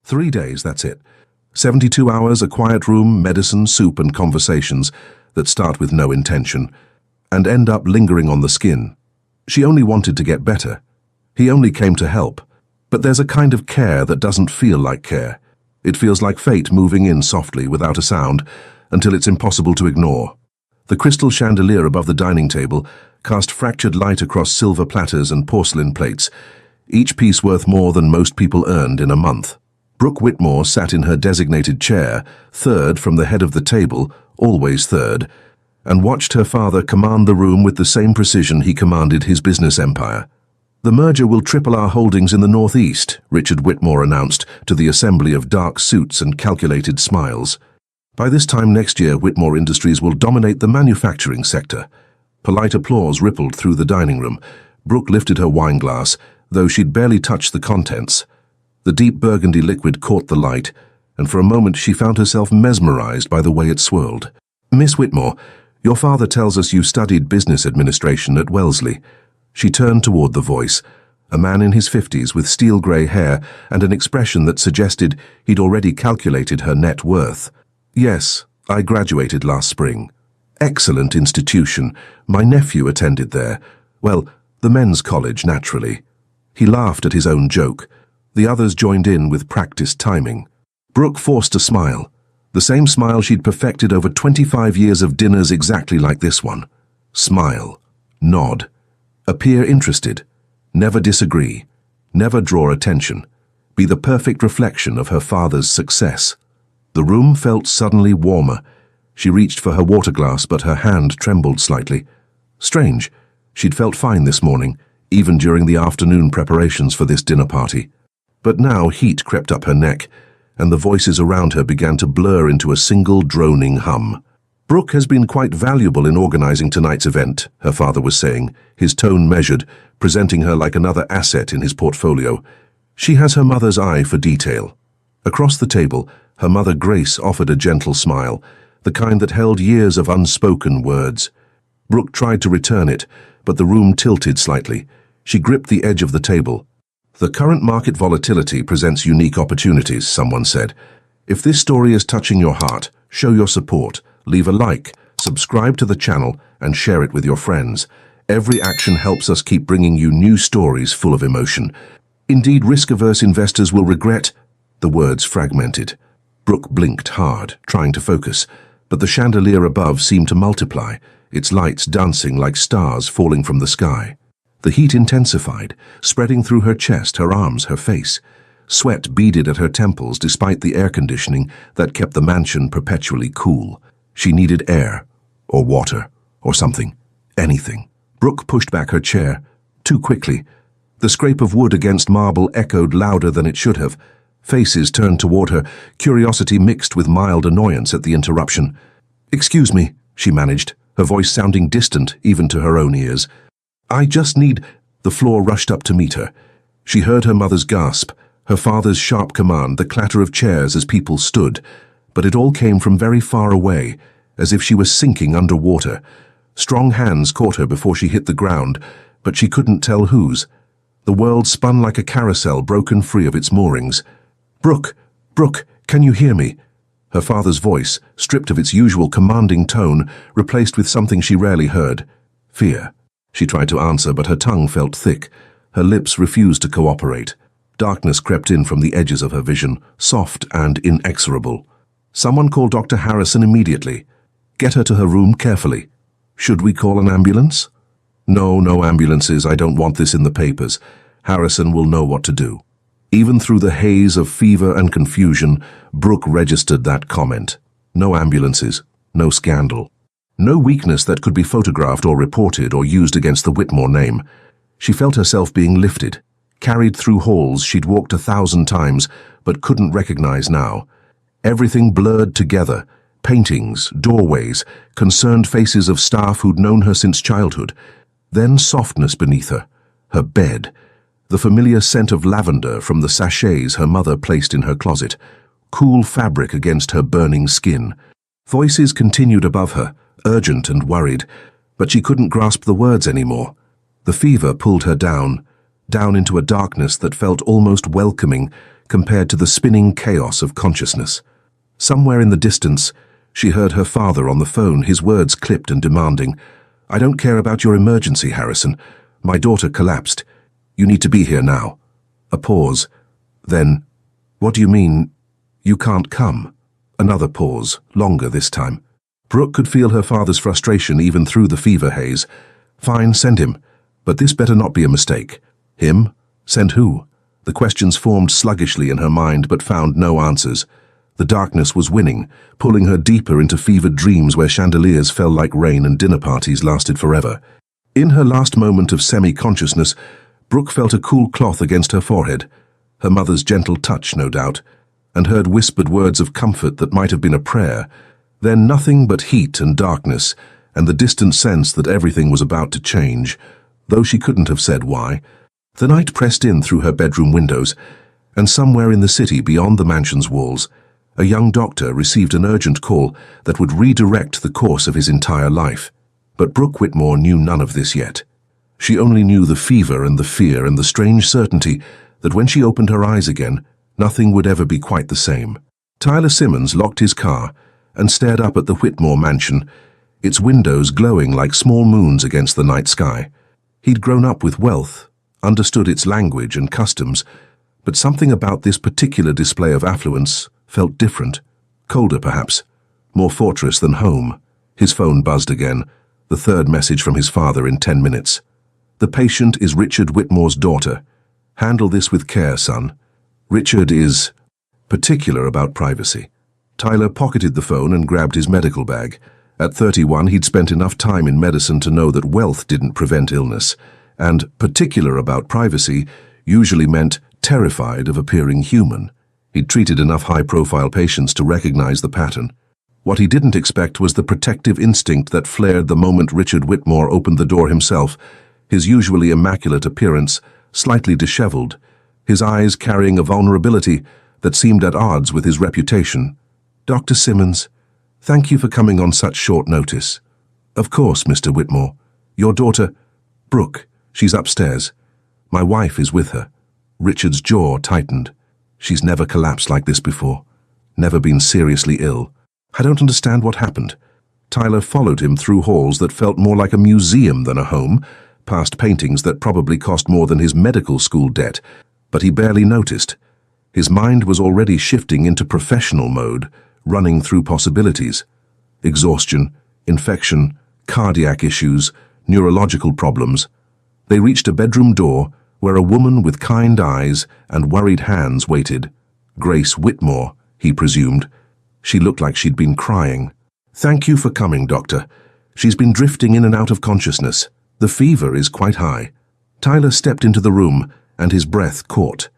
3 days, that's it. 72 hours, a quiet room, medicine, soup, and conversations that start with no intention and end up lingering on the skin. She only wanted to get better. He only came to help. But there's a kind of care that doesn't feel like care. It feels like fate moving in softly without a sound until it's impossible to ignore. The crystal chandelier above the dining table cast fractured light across silver platters and porcelain plates, each piece worth more than most people earned in a month. Brooke Whitmore sat in her designated chair, third from the head of the table, always third, and watched her father command the room with the same precision he commanded his business empire. "The merger will triple our holdings in the Northeast," Richard Whitmore announced to the assembly of dark suits and calculated smiles. "By this time next year, Whitmore Industries will dominate the manufacturing sector." Polite applause rippled through the dining room. Brooke lifted her wine glass, though she'd barely touched the contents. The deep burgundy liquid caught the light, and for a moment she found herself mesmerized by the way it swirled. "Miss Whitmore, your father tells us you studied business administration at Wellesley." She turned toward the voice, a man in his 50s with steel-grey hair and an expression that suggested he'd already calculated her net worth. "Yes, I graduated last spring." "Excellent institution. My nephew attended there. Well, the men's college, naturally." He laughed at his own joke. The others joined in with practiced timing. Brooke forced a smile, the same smile she'd perfected over 25 years of dinners exactly like this one. Smile. Nod. Appear interested. Never disagree. Never draw attention. Be the perfect reflection of her father's success. The room felt suddenly warmer. She reached for her water glass, but her hand trembled slightly. Strange. She'd felt fine this morning, even during the afternoon preparations for this dinner party. But now heat crept up her neck, and the voices around her began to blur into a single droning hum. "Brooke has been quite valuable in organizing tonight's event," her father was saying, his tone measured, presenting her like another asset in his portfolio. "She has her mother's eye for detail." Across the table, her mother Grace offered a gentle smile, the kind that held years of unspoken words. Brooke tried to return it, but the room tilted slightly. She gripped the edge of the table. "The current market volatility presents unique opportunities," someone said. "If this story is touching your heart, show your support. Leave a like, subscribe to the channel, and share it with your friends. Every action helps us keep bringing you new stories full of emotion. Indeed, risk-averse investors will regret—" The words fragmented. Brooke blinked hard, trying to focus, but the chandelier above seemed to multiply, its lights dancing like stars falling from the sky. The heat intensified, spreading through her chest, her arms, her face. Sweat beaded at her temples despite the air conditioning that kept the mansion perpetually cool. She needed air, or water, or something, anything. Brooke pushed back her chair, too quickly. The scrape of wood against marble echoed louder than it should have. Faces turned toward her, curiosity mixed with mild annoyance at the interruption. "Excuse me," she managed, her voice sounding distant even to her own ears. "I just need—" The floor rushed up to meet her. She heard her mother's gasp, her father's sharp command, the clatter of chairs as people stood, but it all came from very far away, as if she was sinking underwater. Strong hands caught her before she hit the ground, but she couldn't tell whose. The world spun like a carousel broken free of its moorings. "Brooke, Brooke, can you hear me?" Her father's voice, stripped of its usual commanding tone, replaced with something she rarely heard. Fear. She tried to answer, but her tongue felt thick. Her lips refused to cooperate. Darkness crept in from the edges of her vision, soft and inexorable. "Someone call Dr. Harrison immediately. Get her to her room carefully." "Should we call an ambulance?" "No, no ambulances. I don't want this in the papers. Harrison will know what to do." Even through the haze of fever and confusion, Brooke registered that comment. No ambulances, no scandal. No weakness that could be photographed or reported or used against the Whitmore name. She felt herself being lifted, carried through halls she'd walked 1,000 times but couldn't recognize now. Everything blurred together, paintings, doorways, concerned faces of staff who'd known her since childhood. Then softness beneath her, her bed, the familiar scent of lavender from the sachets her mother placed in her closet, cool fabric against her burning skin. Voices continued above her, urgent and worried, but she couldn't grasp the words anymore. The fever pulled her down into a darkness that felt almost welcoming, compared to the spinning chaos of consciousness. Somewhere in the distance, she heard her father on the phone, his words clipped and demanding, "I don't care about your emergency, Harrison. My daughter collapsed. You need to be here now." A pause. Then, "What do you mean, you can't come?" Another pause, longer this time. Brooke could feel her father's frustration even through the fever haze. "Fine, send him. But this better not be a mistake." "Him? Send who?" The questions formed sluggishly in her mind but found no answers. The darkness was winning, pulling her deeper into fevered dreams where chandeliers fell like rain and dinner parties lasted forever. In her last moment of semi-consciousness, Brooke felt a cool cloth against her forehead, her mother's gentle touch, no doubt, and heard whispered words of comfort that might have been a prayer. Then nothing but heat and darkness, and the distant sense that everything was about to change, though she couldn't have said why. The night pressed in through her bedroom windows, and somewhere in the city beyond the mansion's walls, a young doctor received an urgent call that would redirect the course of his entire life. But Brooke Whitmore knew none of this yet. She only knew the fever and the fear and the strange certainty that when she opened her eyes again, nothing would ever be quite the same. Tyler Simmons locked his car and stared up at the Whitmore mansion, its windows glowing like small moons against the night sky. He'd grown up with wealth, understood its language and customs, but something about this particular display of affluence felt different, colder perhaps, more fortress than home. His phone buzzed again, the third message from his father in 10 minutes. "The patient is Richard Whitmore's daughter. Handle this with care, son. Richard is particular about privacy." Tyler pocketed the phone and grabbed his medical bag. At 31, he'd spent enough time in medicine to know that wealth didn't prevent illness, and particular about privacy usually meant terrified of appearing human. He'd treated enough high-profile patients to recognize the pattern. What he didn't expect was the protective instinct that flared the moment Richard Whitmore opened the door himself, his usually immaculate appearance slightly disheveled, his eyes carrying a vulnerability that seemed at odds with his reputation. "Dr. Simmons, thank you for coming on such short notice." "Of course, Mr. Whitmore. Your daughter, Brooke, she's upstairs. My wife is with her." Richard's jaw tightened. "She's never collapsed like this before. Never been seriously ill. I don't understand what happened." Tyler followed him through halls that felt more like a museum than a home, past paintings that probably cost more than his medical school debt, but he barely noticed. His mind was already shifting into professional mode, running through possibilities. Exhaustion, infection, cardiac issues, neurological problems. They reached a bedroom door where a woman with kind eyes and worried hands waited. Grace Whitmore, he presumed. She looked like she'd been crying. "Thank you for coming, doctor. She's been drifting in and out of consciousness. The fever is quite high." Tyler stepped into the room, and his breath caught.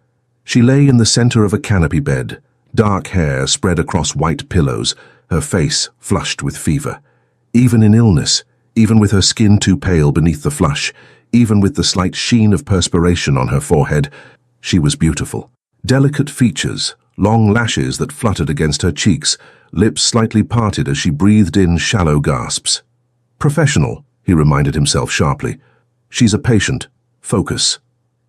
She lay in the center of a canopy bed, dark hair spread across white pillows, her face flushed with fever. Even in illness, even with her skin too pale beneath the flush, even with the slight sheen of perspiration on her forehead, she was beautiful. Delicate features, long lashes that fluttered against her cheeks, lips slightly parted as she breathed in shallow gasps. "Professional," he reminded himself sharply. "She's a patient. Focus."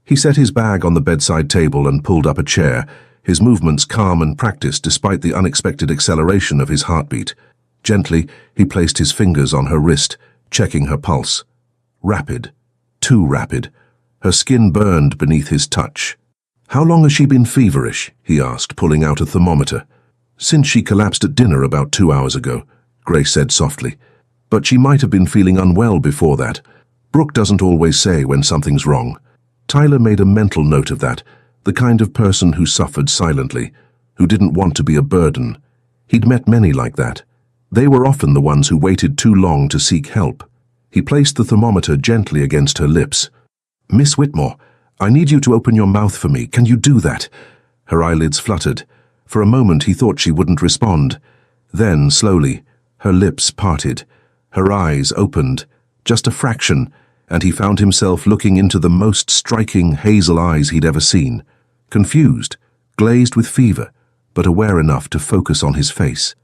He set his bag on the bedside table and pulled up a chair, his movements calm and practiced despite the unexpected acceleration of his heartbeat. Gently, he placed his fingers on her wrist, checking her pulse. Rapid. Too rapid. Her skin burned beneath his touch. "How long has she been feverish?" he asked, pulling out a thermometer. "Since she collapsed at dinner about 2 hours ago," Grace said softly. "But she might have been feeling unwell before that. Brooke doesn't always say when something's wrong." Tyler made a mental note of that, the kind of person who suffered silently, who didn't want to be a burden. He'd met many like that. They were often the ones who waited too long to seek help. He placed the thermometer gently against her lips. "Miss Whitmore, I need you to open your mouth for me. Can you do that?" Her eyelids fluttered. For a moment he thought she wouldn't respond. Then, slowly, her lips parted. Her eyes opened, just a fraction, and he found himself looking into the most striking hazel eyes he'd ever seen. Confused, glazed with fever, but aware enough to focus on his face.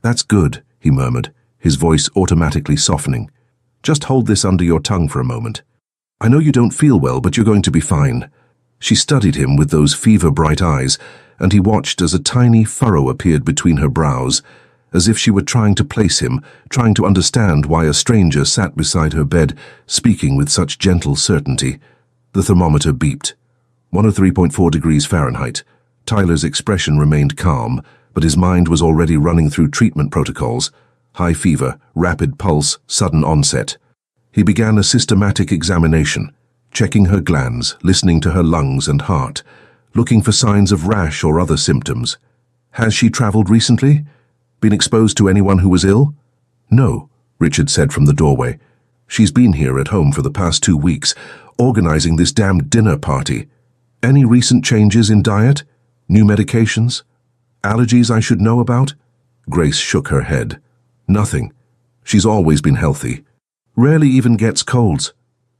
"That's good," he murmured, his voice automatically softening. "Just hold this under your tongue for a moment. I know you don't feel well, but you're going to be fine." She studied him with those fever-bright eyes, and he watched as a tiny furrow appeared between her brows, as if she were trying to place him, trying to understand why a stranger sat beside her bed, speaking with such gentle certainty. The thermometer beeped. 103.4 degrees Fahrenheit. Tyler's expression remained calm, but his mind was already running through treatment protocols. High fever, rapid pulse, sudden onset. He began a systematic examination, checking her glands, listening to her lungs and heart, looking for signs of rash or other symptoms. Has she traveled recently? Been exposed to anyone who was ill? No, Richard said from the doorway. She's been here at home for the past 2 weeks, organizing this damned dinner party. Any recent changes in diet? New medications? Allergies I should know about? Grace shook her head. Nothing. She's always been healthy. Rarely even gets colds.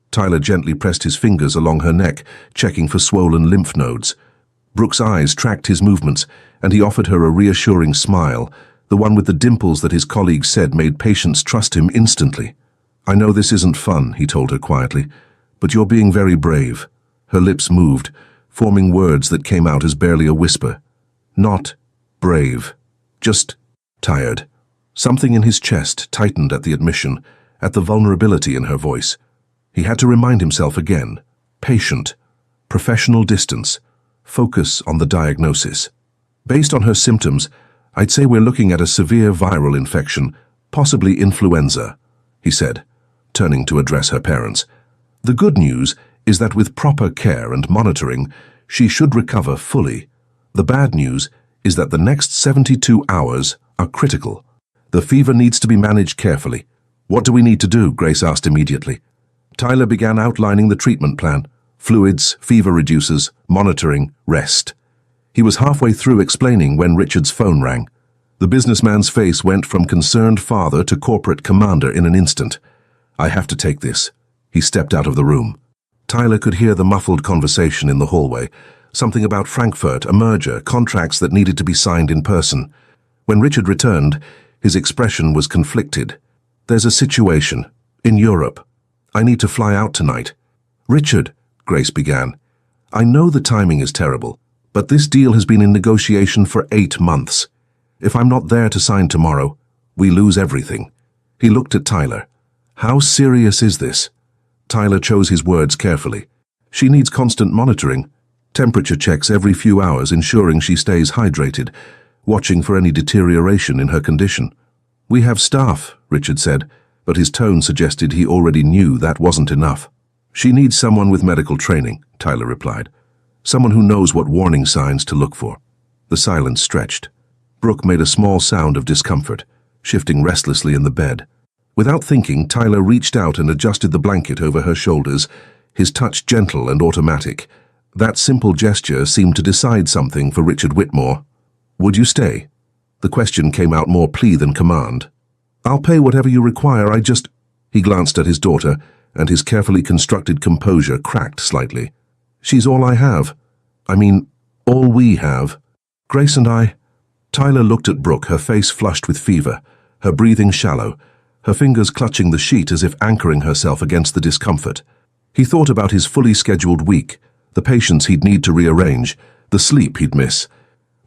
Tyler gently pressed his fingers along her neck, checking for swollen lymph nodes. Brooke's eyes tracked his movements, and he offered her a reassuring smile, the one with the dimples that his colleagues said made patients trust him instantly. I know this isn't fun, he told her quietly, but you're being very brave. Her lips moved, forming words that came out as barely a whisper. Not brave, just tired. Something in his chest tightened at the admission, at the vulnerability in her voice. He had to remind himself again. Patient. Professional distance. Focus on the diagnosis. Based on her symptoms, I'd say we're looking at a severe viral infection, possibly influenza, he said, turning to address her parents. The good news is that with proper care and monitoring, she should recover fully. The bad news is that the next 72 hours are critical. The fever needs to be managed carefully. What do we need to do? Grace asked immediately. Tyler began outlining the treatment plan. Fluids, fever reducers, monitoring, rest. He was halfway through explaining when Richard's phone rang. The businessman's face went from concerned father to corporate commander in an instant. I have to take this. He stepped out of the room. Tyler could hear the muffled conversation in the hallway. Something about Frankfurt, a merger, contracts that needed to be signed in person. When Richard returned, his expression was conflicted. There's a situation. In Europe. I need to fly out tonight. Richard, Grace began. I know the timing is terrible, but this deal has been in negotiation for 8 months. If I'm not there to sign tomorrow, we lose everything. He looked at Tyler. How serious is this? Tyler chose his words carefully. She needs constant monitoring. Temperature checks every few hours, ensuring she stays hydrated, watching for any deterioration in her condition. We have staff, Richard said, but his tone suggested he already knew that wasn't enough. She needs someone with medical training, Tyler replied. Someone who knows what warning signs to look for. The silence stretched. Brooke made a small sound of discomfort, shifting restlessly in the bed. Without thinking, Tyler reached out and adjusted the blanket over her shoulders, his touch gentle and automatic. That simple gesture seemed to decide something for Richard Whitmore. Would you stay? The question came out more plea than command. I'll pay whatever you require, He glanced at his daughter, and his carefully constructed composure cracked slightly. She's all I have. I mean, all we have. Grace and I. Tyler looked at Brooke, her face flushed with fever, her breathing shallow, her fingers clutching the sheet as if anchoring herself against the discomfort. He thought about his fully scheduled week, the patients he'd need to rearrange, the sleep he'd miss.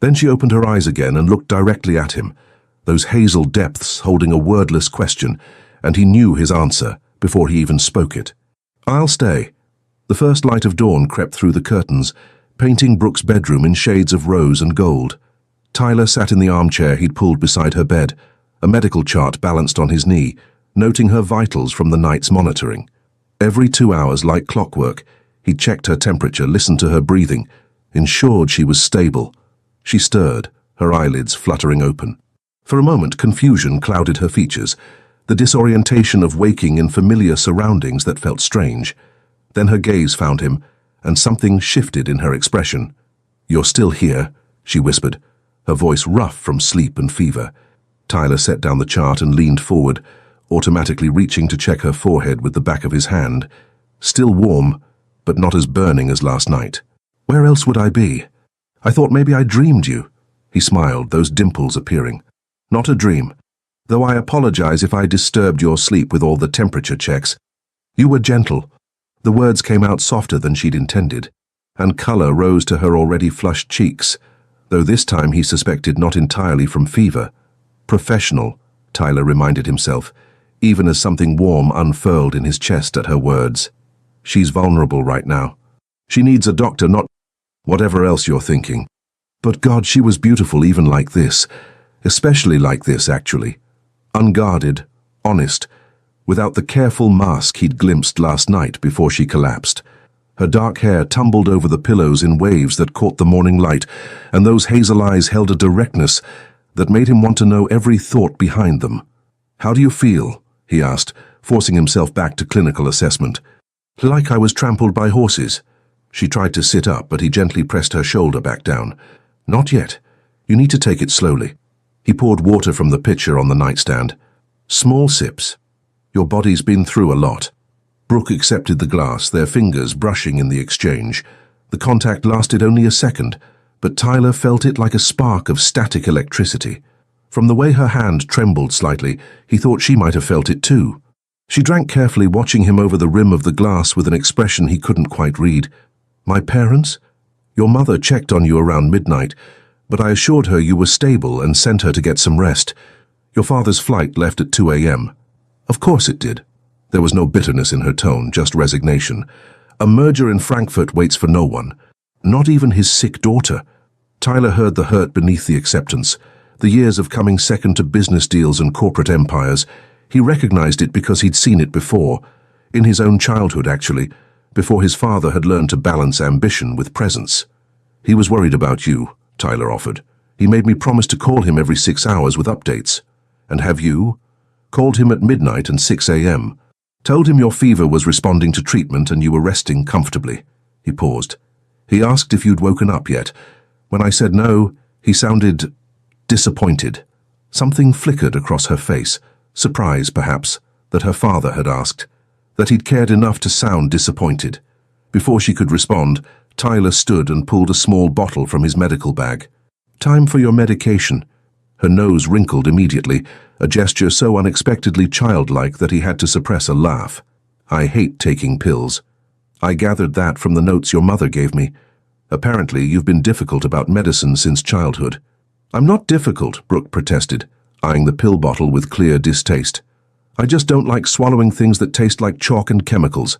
Then she opened her eyes again and looked directly at him, those hazel depths holding a wordless question, and he knew his answer before he even spoke it. I'll stay. The first light of dawn crept through the curtains, painting Brooke's bedroom in shades of rose and gold. Tyler sat in the armchair he'd pulled beside her bed, a medical chart balanced on his knee, noting her vitals from the night's monitoring. Every 2 hours, like clockwork, he checked her temperature, listened to her breathing, ensured she was stable. She stirred, her eyelids fluttering open. For a moment, confusion clouded her features, the disorientation of waking in familiar surroundings that felt strange. Then her gaze found him, and something shifted in her expression. You're still here, she whispered, her voice rough from sleep and fever. Tyler set down the chart and leaned forward, automatically reaching to check her forehead with the back of his hand. Still warm, but not as burning as last night. Where else would I be? I thought maybe I dreamed you. He smiled, those dimples appearing. Not a dream, though I apologize if I disturbed your sleep with all the temperature checks. You were gentle. The words came out softer than she'd intended, and color rose to her already flushed cheeks, though this time he suspected not entirely from fever. Professional, Tyler reminded himself, even as something warm unfurled in his chest at her words. She's vulnerable right now. She needs a doctor, not whatever else you're thinking. But God, she was beautiful even like this. Especially like this, actually. Unguarded, honest, without the careful mask he'd glimpsed last night before she collapsed. Her dark hair tumbled over the pillows in waves that caught the morning light, and those hazel eyes held a directness that made him want to know every thought behind them. "How do you feel?" he asked, forcing himself back to clinical assessment. "Like I was trampled by horses." She tried to sit up, but he gently pressed her shoulder back down. "Not yet. You need to take it slowly." He poured water from the pitcher on the nightstand. "Small sips. Your body's been through a lot." Brooke accepted the glass, their fingers brushing in the exchange. The contact lasted only a second, but Tyler felt it like a spark of static electricity. From the way her hand trembled slightly, he thought she might have felt it too. She drank carefully, watching him over the rim of the glass with an expression he couldn't quite read. "My parents? Your mother checked on you around midnight, but I assured her you were stable and sent her to get some rest. Your father's flight left at 2 a.m. "Of course it did." There was no bitterness in her tone, just resignation. "A merger in Frankfurt waits for no one, not even his sick daughter." Tyler heard the hurt beneath the acceptance. The years of coming second to business deals and corporate empires. He recognized it because he'd seen it before. In his own childhood, actually, before his father had learned to balance ambition with presence. "He was worried about you," Tyler offered. "He made me promise to call him every 6 hours with updates." "And have you?" "Called him at midnight and 6 a.m. Told him your fever was responding to treatment and you were resting comfortably." He paused. "He asked if you'd woken up yet. When I said no, he sounded disappointed." Something flickered across her face. Surprise, perhaps, that her father had asked. That he'd cared enough to sound disappointed. Before she could respond, Tyler stood and pulled a small bottle from his medical bag. "Time for your medication." Her nose wrinkled immediately, a gesture so unexpectedly childlike that he had to suppress a laugh. "I hate taking pills. I gathered that from the notes your mother gave me. Apparently, you've been difficult about medicine since childhood." "I'm not difficult," Brooke protested, eyeing the pill bottle with clear distaste. "I just don't like swallowing things that taste like chalk and chemicals."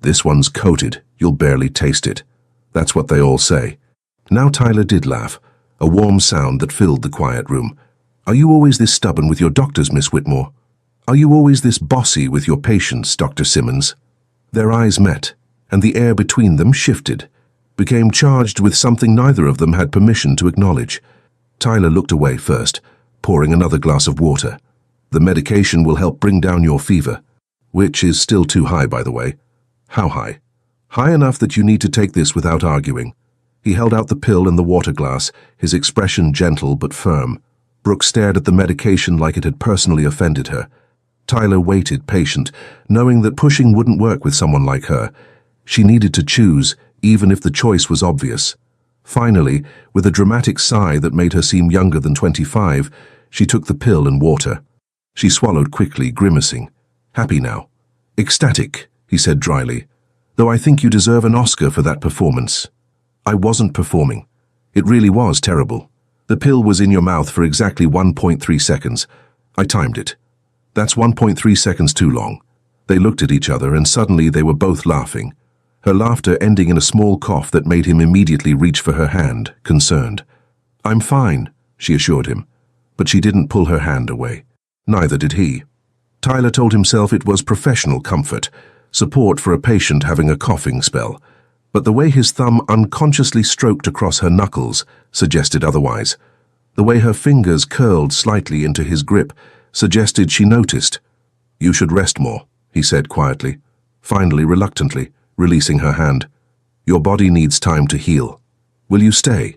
"This one's coated. You'll barely taste it." That's what they all say. Now Tyler did laugh, a warm sound that filled the quiet room. "Are you always this stubborn with your doctors, Miss Whitmore? Are you always this bossy with your patients, Dr. Simmons?" Their eyes met, and the air between them shifted, became charged with something neither of them had permission to acknowledge. Tyler looked away first, pouring another glass of water. "The medication will help bring down your fever," which is still too high, by the way. "How high?" "High enough that you need to take this without arguing." He held out the pill and the water glass, his expression gentle but firm. Brooke stared at the medication like it had personally offended her. Tyler waited, patient, knowing that pushing wouldn't work with someone like her. She needed to choose, even if the choice was obvious. Finally, with a dramatic sigh that made her seem younger than 25, she took the pill and water. She swallowed quickly, grimacing. "Happy now?" "Ecstatic," he said dryly. "Though I think you deserve an Oscar for that performance." "I wasn't performing. It really was terrible. The pill was in your mouth for exactly 1.3 seconds. I timed it. That's 1.3 seconds too long." They looked at each other and suddenly they were both laughing. Her laughter ending in a small cough that made him immediately reach for her hand, concerned. "I'm fine," she assured him, but she didn't pull her hand away. Neither did he. Tyler told himself it was professional comfort, support for a patient having a coughing spell, but the way his thumb unconsciously stroked across her knuckles suggested otherwise. The way her fingers curled slightly into his grip suggested she noticed. "You should rest more," he said quietly, finally reluctantly, releasing her hand. "Your body needs time to heal. Will you stay?"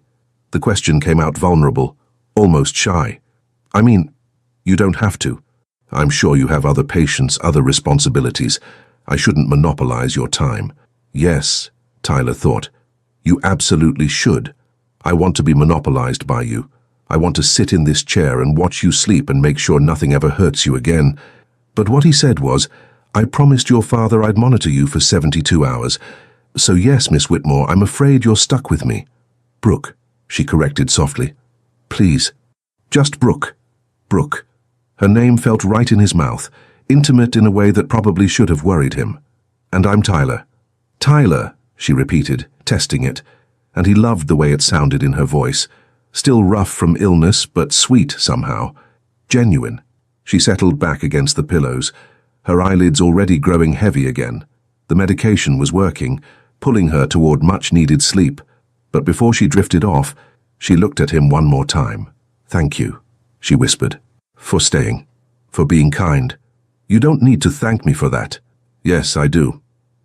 The question came out vulnerable, almost shy. "I mean, you don't have to. I'm sure you have other patients, other responsibilities. I shouldn't monopolize your time." "Yes," Tyler thought. "You absolutely should. I want to be monopolized by you. I want to sit in this chair and watch you sleep and make sure nothing ever hurts you again." But what he said was, "I promised your father I'd monitor you for 72 hours, So yes, Miss Whitmore, I'm afraid you're stuck with me. Brooke, she corrected softly. Please. Just Brooke. Brooke. Her name felt right in his mouth, intimate in a way that probably should have worried him. And I'm Tyler. Tyler, she repeated, testing it, and he loved the way it sounded in her voice, still rough from illness but sweet somehow. Genuine. She settled back against the pillows, her eyelids already growing heavy again. The medication was working, pulling her toward much-needed sleep, but before she drifted off, she looked at him one more time. Thank you, she whispered, for staying, for being kind. You don't need to thank me for that. Yes, I do.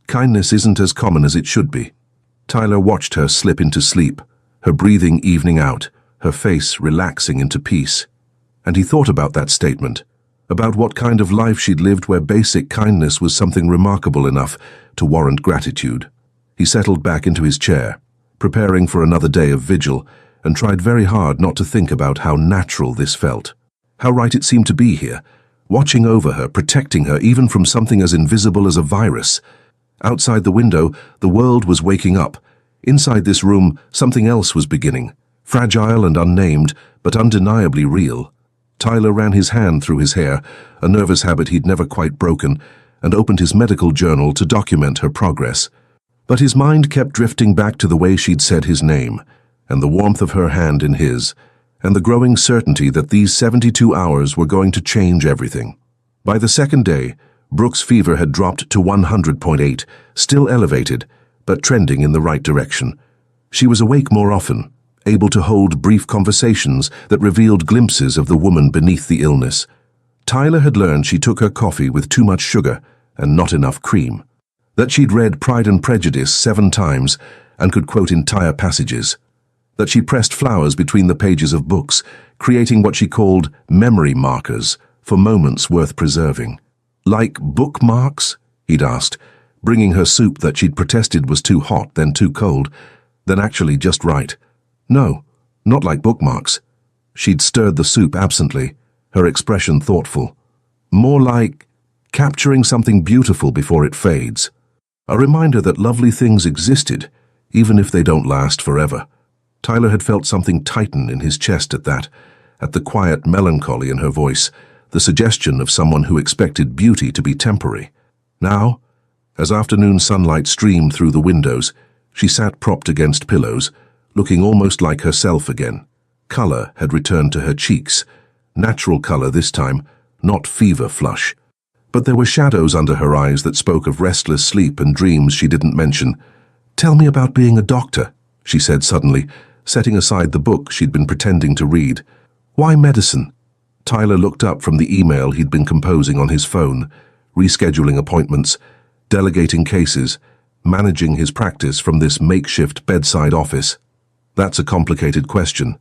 Kindness isn't as common as it should be. Tyler watched her slip into sleep, her breathing evening out, her face relaxing into peace. And he thought about that statement, about what kind of life she'd lived where basic kindness was something remarkable enough to warrant gratitude. He settled back into his chair, preparing for another day of vigil, and tried very hard not to think about how natural this felt. How right it seemed to be here, watching over her, protecting her even from something as invisible as a virus. Outside the window, the world was waking up. Inside this room, something else was beginning, fragile and unnamed, but undeniably real. Tyler ran his hand through his hair, a nervous habit he'd never quite broken, and opened his medical journal to document her progress. But his mind kept drifting back to the way she'd said his name, and the warmth of her hand in his, and the growing certainty that these 72 hours were going to change everything. By the second day, Brooke's fever had dropped to 100.8, still elevated, but trending in the right direction. She was awake more often, able to hold brief conversations that revealed glimpses of the woman beneath the illness. Tyler had learned she took her coffee with too much sugar and not enough cream, that she'd read Pride and Prejudice 7 times and could quote entire passages, that she pressed flowers between the pages of books, creating what she called memory markers for moments worth preserving. Like bookmarks? He'd asked, bringing her soup that she'd protested was too hot, then too cold, then actually just right. No, not like bookmarks. She'd stirred the soup absently, her expression thoughtful. More like capturing something beautiful before it fades. A reminder that lovely things existed, even if they don't last forever. Tyler had felt something tighten in his chest at that, at the quiet melancholy in her voice, the suggestion of someone who expected beauty to be temporary. Now, as afternoon sunlight streamed through the windows, she sat propped against pillows, looking almost like herself again. Color had returned to her cheeks, natural color this time, not fever flush. But there were shadows under her eyes that spoke of restless sleep and dreams she didn't mention. Tell me about being a doctor, she said suddenly, setting aside the book she'd been pretending to read. Why medicine? Tyler looked up from the email he'd been composing on his phone, rescheduling appointments, delegating cases, managing his practice from this makeshift bedside office. That's a complicated question.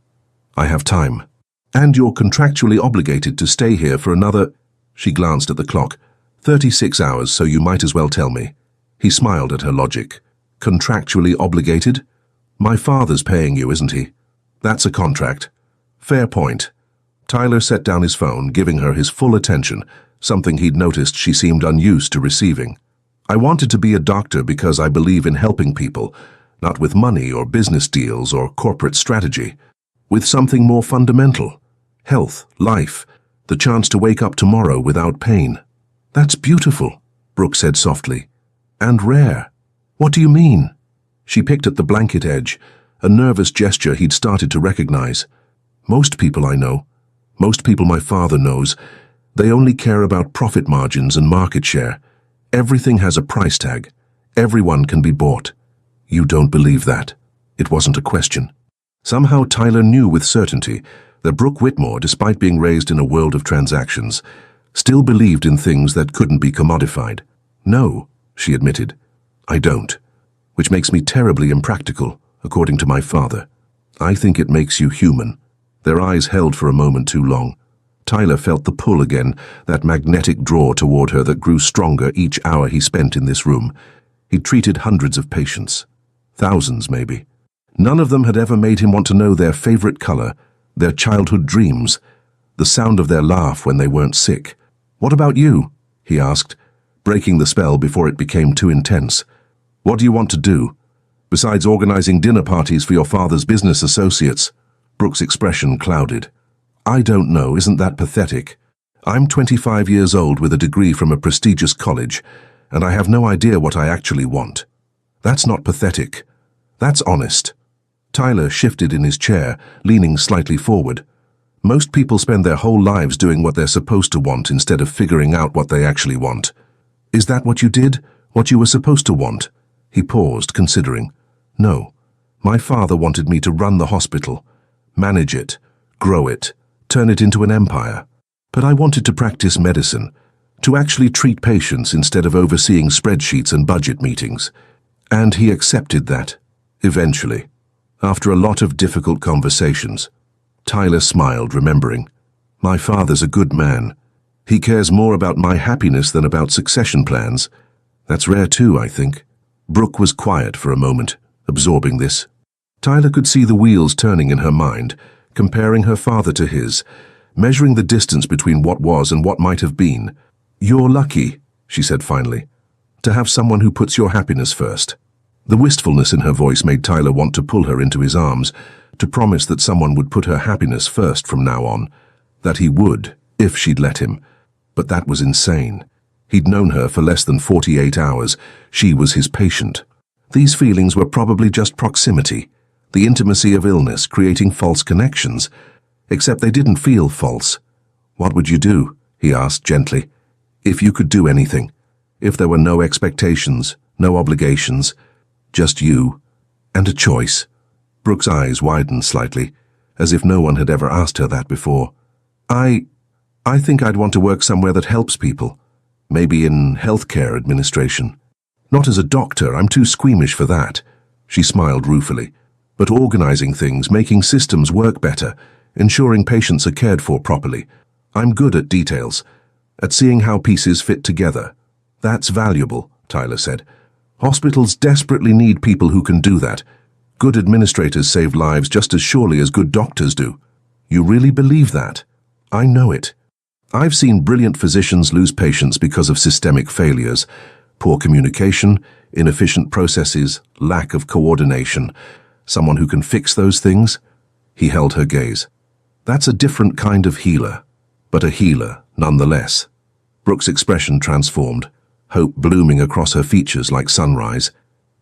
I have time. And you're contractually obligated to stay here for another, she glanced at the clock, 36 hours, so you might as well tell me. He smiled at her logic. Contractually obligated? My father's paying you, isn't he? That's a contract. Fair point. Tyler set down his phone, giving her his full attention, something he'd noticed she seemed unused to receiving. I wanted to be a doctor because I believe in helping people, not with money or business deals or corporate strategy, with something more fundamental. Health, life, the chance to wake up tomorrow without pain. That's beautiful, Brooke said softly. And rare. What do you mean? She picked at the blanket edge, a nervous gesture he'd started to recognize. Most people I know, most people my father knows, they only care about profit margins and market share. Everything has a price tag. Everyone can be bought. You don't believe that. It wasn't a question. Somehow Tyler knew with certainty that Brooke Whitmore, despite being raised in a world of transactions, still believed in things that couldn't be commodified. No, she admitted, I don't. Which makes me terribly impractical, according to my father. I think it makes you human. Their eyes held for a moment too long. Tyler felt the pull again, that magnetic draw toward her that grew stronger each hour he spent in this room. He'd treated hundreds of patients. Thousands, maybe. None of them had ever made him want to know their favorite color, their childhood dreams, the sound of their laugh when they weren't sick. What about you? He asked, breaking the spell before it became too intense. What do you want to do? Besides organizing dinner parties for your father's business associates? Brooke's expression clouded. I don't know, isn't that pathetic? I'm 25 years old with a degree from a prestigious college, and I have no idea what I actually want. That's not pathetic. That's honest. Tyler shifted in his chair, leaning slightly forward. Most people spend their whole lives doing what they're supposed to want instead of figuring out what they actually want. Is that what you did? What you were supposed to want? He paused, considering. No. My father wanted me to run the hospital, manage it, grow it, turn it into an empire. But I wanted to practice medicine, to actually treat patients instead of overseeing spreadsheets and budget meetings. And he accepted that, eventually, after a lot of difficult conversations. Tyler smiled, remembering. My father's a good man. He cares more about my happiness than about succession plans. That's rare too, I think. Brooke was quiet for a moment, absorbing this. Tyler could see the wheels turning in her mind, comparing her father to his, measuring the distance between what was and what might have been. You're lucky, she said finally, to have someone who puts your happiness first. The wistfulness in her voice made Tyler want to pull her into his arms, to promise that someone would put her happiness first from now on, that he would, if she'd let him. But that was insane. He'd known her for less than 48 hours. She was his patient. These feelings were probably just proximity, the intimacy of illness creating false connections. Except they didn't feel false. What would you do? He asked gently. If you could do anything. If there were no expectations, no obligations, just you, and a choice. Brooke's eyes widened slightly, as if no one had ever asked her that before. I think I'd want to work somewhere that helps people. Maybe in healthcare administration. Not as a doctor, I'm too squeamish for that. She smiled ruefully. But organizing things, making systems work better, ensuring patients are cared for properly. I'm good at details, at seeing how pieces fit together. That's valuable, Tyler said. Hospitals desperately need people who can do that. Good administrators save lives just as surely as good doctors do. You really believe that? I know it. I've seen brilliant physicians lose patients because of systemic failures, poor communication, inefficient processes, lack of coordination. Someone who can fix those things? He held her gaze. That's a different kind of healer, but a healer nonetheless. Brooke's expression transformed, hope blooming across her features like sunrise.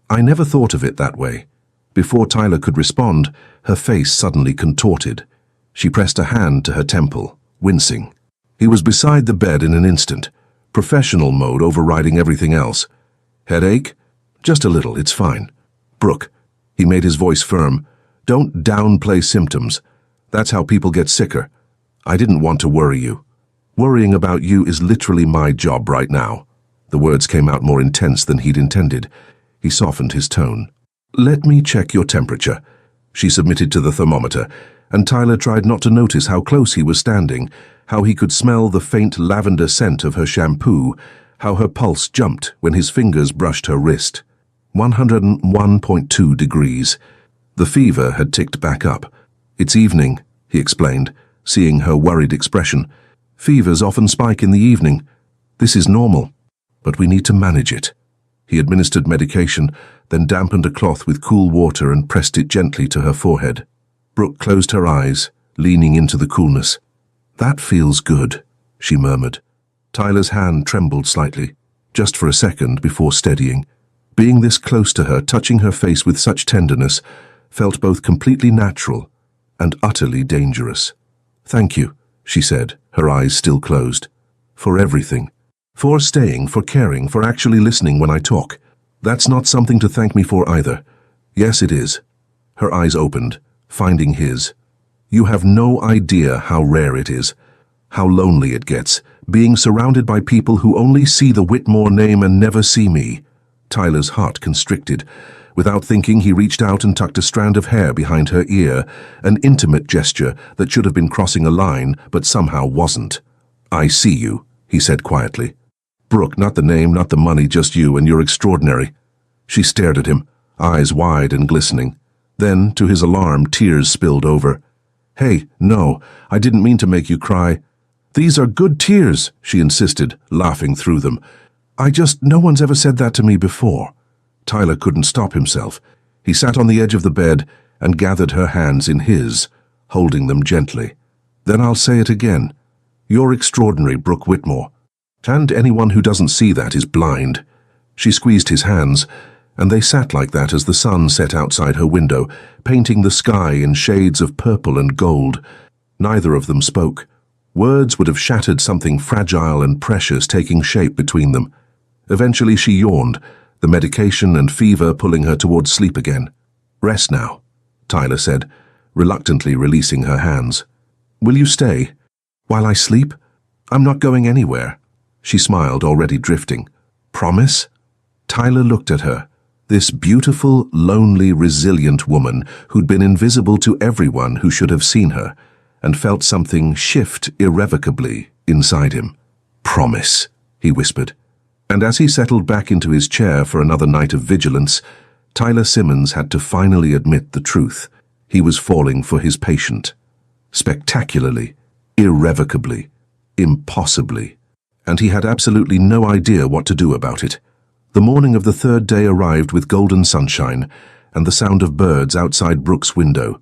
I never thought of it that way. Before Tyler could respond, her face suddenly contorted. She pressed a hand to her temple, wincing. He was beside the bed in an instant, professional mode overriding everything else. Headache? Just a little, it's fine. Brooke, he made his voice firm, don't downplay symptoms. That's how people get sicker. I didn't want to worry you. Worrying about you is literally my job right now. The words came out more intense than he'd intended. He softened his tone. Let me check your temperature. She submitted to the thermometer, and Tyler tried not to notice how close he was standing, how he could smell the faint lavender scent of her shampoo, how her pulse jumped when his fingers brushed her wrist. 101.2 degrees. The fever had ticked back up. It's evening, he explained, seeing her worried expression. Fevers often spike in the evening. This is normal, but we need to manage it. He administered medication, then dampened a cloth with cool water and pressed it gently to her forehead. Brooke closed her eyes, leaning into the coolness. That feels good, she murmured. Tyler's hand trembled slightly, just for a second before steadying. Being this close to her, touching her face with such tenderness, felt both completely natural and utterly dangerous. Thank you, she said, her eyes still closed. For everything. For staying, for caring, for actually listening when I talk. That's not something to thank me for either. Yes, it is. Her eyes opened, finding his. You have no idea how rare it is, how lonely it gets, being surrounded by people who only see the Whitmore name and never see me. Tyler's heart constricted. Without thinking, he reached out and tucked a strand of hair behind her ear, an intimate gesture that should have been crossing a line, but somehow wasn't. I see you, he said quietly. Brooke, not the name, not the money, just you, and you're extraordinary. She stared at him, eyes wide and glistening. Then, to his alarm, tears spilled over. Hey, no, I didn't mean to make you cry. These are good tears, she insisted, laughing through them. No one's ever said that to me before. Tyler couldn't stop himself. He sat on the edge of the bed and gathered her hands in his, holding them gently. "Then I'll say it again. You're extraordinary, Brooke Whitmore. And anyone who doesn't see that is blind." She squeezed his hands, and they sat like that as the sun set outside her window, painting the sky in shades of purple and gold. Neither of them spoke. Words would have shattered something fragile and precious taking shape between them. Eventually she yawned, the medication and fever pulling her towards sleep again. "Rest now," Tyler said, reluctantly releasing her hands. "Will you stay? While I sleep? I'm not going anywhere." She smiled, already drifting. "Promise?" Tyler looked at her, this beautiful, lonely, resilient woman who'd been invisible to everyone who should have seen her, and felt something shift irrevocably inside him. "Promise," he whispered. And as he settled back into his chair for another night of vigilance, Tyler Simmons had to finally admit the truth. He was falling for his patient. Spectacularly, irrevocably, impossibly. And he had absolutely no idea what to do about it. The morning of the third day arrived with golden sunshine and the sound of birds outside Brooke's window.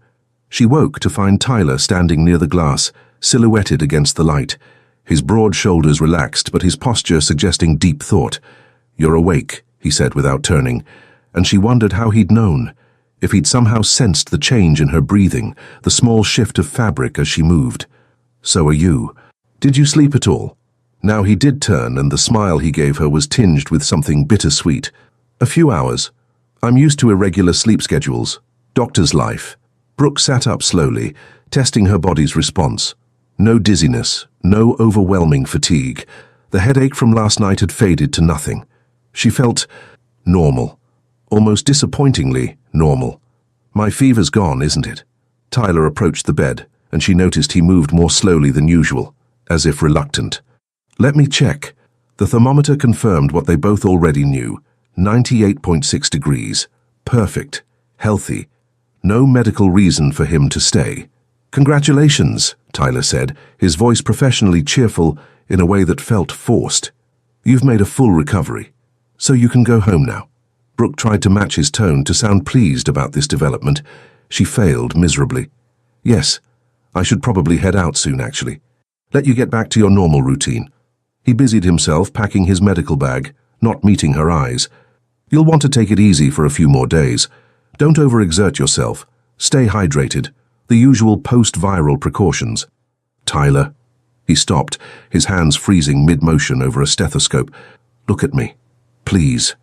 She woke to find Tyler standing near the glass, silhouetted against the light, his broad shoulders relaxed but his posture suggesting deep thought. "You're awake," he said without turning, and she wondered how he'd known, if he'd somehow sensed the change in her breathing, the small shift of fabric as she moved. "So are you. Did you sleep at all?" Now he did turn, and the smile he gave her was tinged with something bittersweet. "A few hours. I'm used to irregular sleep schedules. Doctor's life." Brooke sat up slowly, testing her body's response. No dizziness, no overwhelming fatigue. The headache from last night had faded to nothing. She felt normal, almost disappointingly normal. "My fever's gone, isn't it?" Tyler approached the bed, and she noticed he moved more slowly than usual, as if reluctant. "Let me check." The thermometer confirmed what they both already knew. 98.6 degrees. Perfect. Healthy. No medical reason for him to stay. "Congratulations," Tyler said, his voice professionally cheerful in a way that felt forced. "You've made a full recovery, so you can go home now." Brooke tried to match his tone to sound pleased about this development. She failed miserably. "Yes, I should probably head out soon, actually. Let you get back to your normal routine." He busied himself packing his medical bag, not meeting her eyes. "You'll want to take it easy for a few more days. Don't overexert yourself. Stay hydrated. The usual post-viral precautions." "Tyler." He stopped, his hands freezing mid-motion over a stethoscope. "Look at me. Please."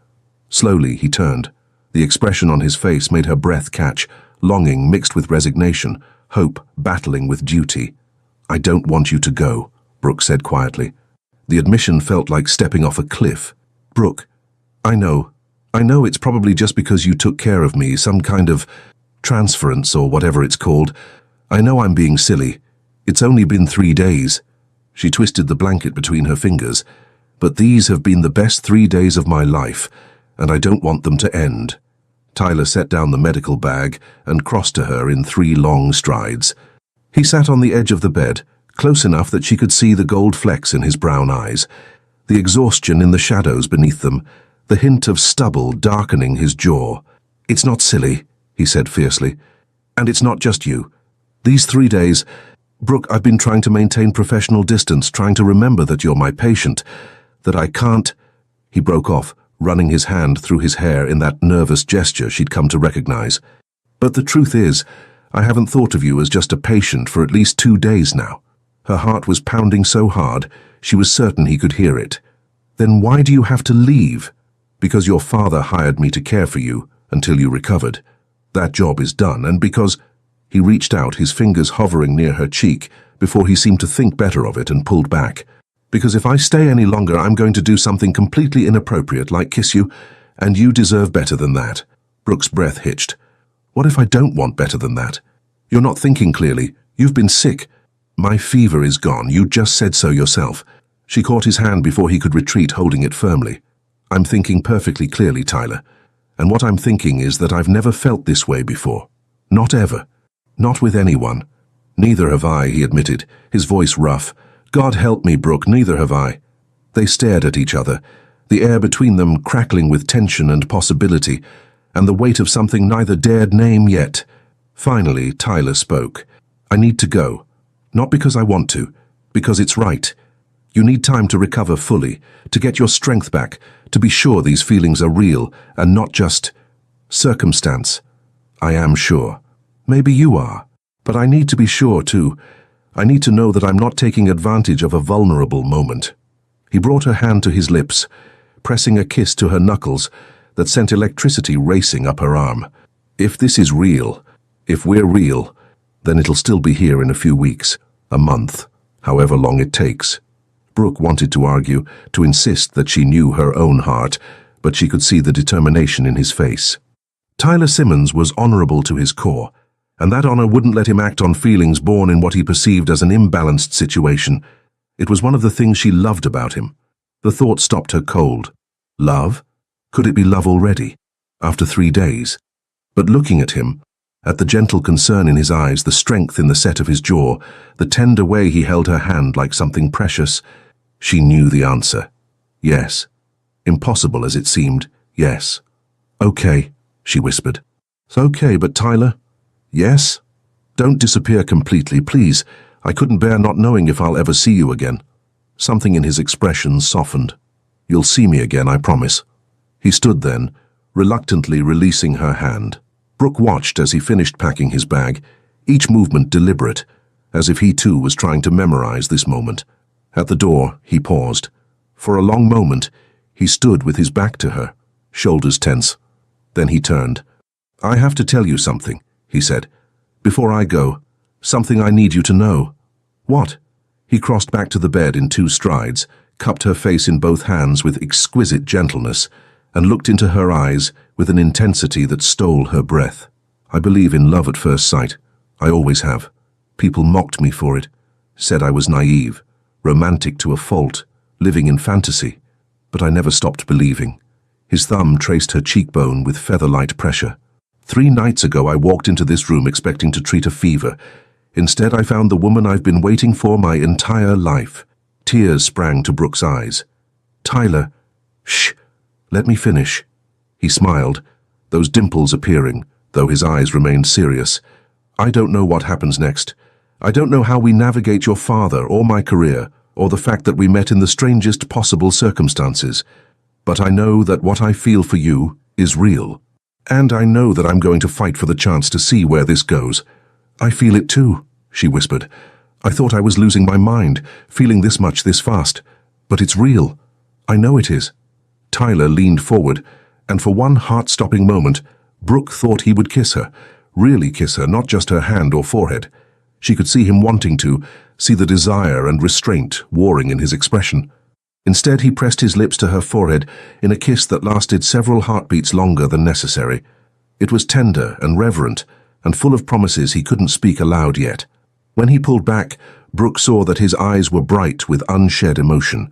Slowly he turned. The expression on his face made her breath catch, longing mixed with resignation, hope battling with duty. "I don't want you to go," Brooke said quietly. The admission felt like stepping off a cliff. "Brooke, I know it's probably just because you took care of me, some kind of transference or whatever it's called. I know I'm being silly. It's only been 3 days." She twisted the blanket between her fingers. "But these have been the best 3 days of my life, and I don't want them to end." Tyler set down the medical bag and crossed to her in 3 long strides. He sat on the edge of the bed, close enough that she could see the gold flecks in his brown eyes, the exhaustion in the shadows beneath them, the hint of stubble darkening his jaw. "It's not silly," he said fiercely. "And it's not just you. These 3 days, Brooke, I've been trying to maintain professional distance, trying to remember that you're my patient, that I can't—" He broke off, running his hand through his hair in that nervous gesture she'd come to recognize. "But the truth is, I haven't thought of you as just a patient for at least 2 days now." Her heart was pounding so hard, she was certain he could hear it. "Then why do you have to leave?" "Because your father hired me to care for you until you recovered. That job is done, and because—" He reached out, his fingers hovering near her cheek, before he seemed to think better of it and pulled back. "Because if I stay any longer, I'm going to do something completely inappropriate, like kiss you, and you deserve better than that." Brooke's breath hitched. "What if I don't want better than that? You're not thinking clearly. You've been sick." "My fever is gone. You just said so yourself." She caught his hand before he could retreat, holding it firmly. "I'm thinking perfectly clearly, Tyler. And what I'm thinking is that I've never felt this way before. Not ever. Not with anyone." "Neither have I," he admitted, his voice rough. "God help me, Brooke, neither have I." They stared at each other, the air between them crackling with tension and possibility, and the weight of something neither dared name yet. Finally, Tyler spoke. "I need to go. Not because I want to, because it's right. You need time to recover fully, to get your strength back, to be sure these feelings are real and not just circumstance." "I am sure. Maybe you are. But I need to be sure too. I need to know that I'm not taking advantage of a vulnerable moment." He brought her hand to his lips, pressing a kiss to her knuckles that sent electricity racing up her arm. "If this is real, if we're real, then it'll still be here in a few weeks, a month, however long it takes." Brooke wanted to argue, to insist that she knew her own heart, but she could see the determination in his face. Tyler Simmons was honorable to his core, and that honor wouldn't let him act on feelings born in what he perceived as an imbalanced situation. It was one of the things she loved about him. The thought stopped her cold. Love? Could it be love already, after 3 days? But looking at him, at the gentle concern in his eyes, the strength in the set of his jaw, the tender way he held her hand like something precious, she knew the answer. Yes. Impossible as it seemed, yes. "Okay," she whispered. "It's okay, but Tyler..." "Yes? Don't disappear completely, please. I couldn't bear not knowing if I'll ever see you again." Something in his expression softened. "You'll see me again, I promise." He stood then, reluctantly releasing her hand. Brooke watched as he finished packing his bag, each movement deliberate, as if he too was trying to memorize this moment. At the door, he paused. For a long moment, he stood with his back to her, shoulders tense. Then he turned. "I have to tell you something," he said. "Before I go, something I need you to know." "What?" He crossed back to the bed in 2 strides, cupped her face in both hands with exquisite gentleness, and looked into her eyes with an intensity that stole her breath. "I believe in love at first sight. I always have. People mocked me for it, said I was naive, romantic to a fault, living in fantasy. But I never stopped believing." His thumb traced her cheekbone with feather-light pressure. 3 nights ago I walked into this room expecting to treat a fever. Instead I found the woman I've been waiting for my entire life. Tears sprang to Brooke's eyes. "Tyler..." "Shh, let me finish." He smiled, those dimples appearing, though his eyes remained serious. "I don't know what happens next. I don't know how we navigate your father or my career, or the fact that we met in the strangest possible circumstances. But I know that what I feel for you is real. And I know that I'm going to fight for the chance to see where this goes." "I feel it too," she whispered. "I thought I was losing my mind, feeling this much this fast. But it's real. I know it is." Tyler leaned forward, and for one heart-stopping moment, Brooke thought he would kiss her, really kiss her, not just her hand or forehead. She could see him wanting to, see the desire and restraint warring in his expression. Instead, he pressed his lips to her forehead in a kiss that lasted several heartbeats longer than necessary. It was tender and reverent, and full of promises he couldn't speak aloud yet. When he pulled back, Brooke saw that his eyes were bright with unshed emotion.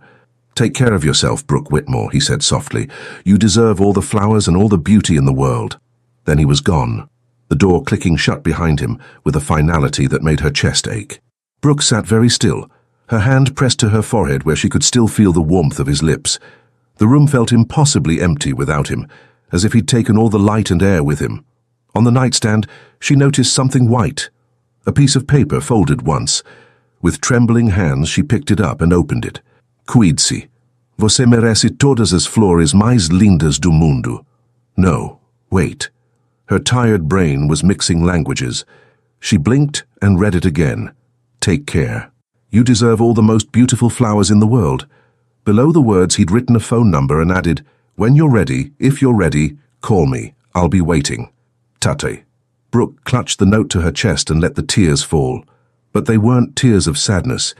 "Take care of yourself, Brooke Whitmore," he said softly. "You deserve all the flowers and all the beauty in the world." Then he was gone, the door clicking shut behind him with a finality that made her chest ache. Brooke sat very still, her hand pressed to her forehead where she could still feel the warmth of his lips. The room felt impossibly empty without him, as if he'd taken all the light and air with him. On the nightstand, she noticed something white, a piece of paper folded once. With trembling hands, she picked it up and opened it. "Cuide-se. Você merece todas as flores mais lindas do mundo." No, wait. Her tired brain was mixing languages. She blinked and read it again. "Take care. You deserve all the most beautiful flowers in the world." Below the words, he'd written a phone number and added, "When you're ready, if you're ready, call me. I'll be waiting. Tate." Brooke clutched the note to her chest and let the tears fall. But they weren't tears of sadness.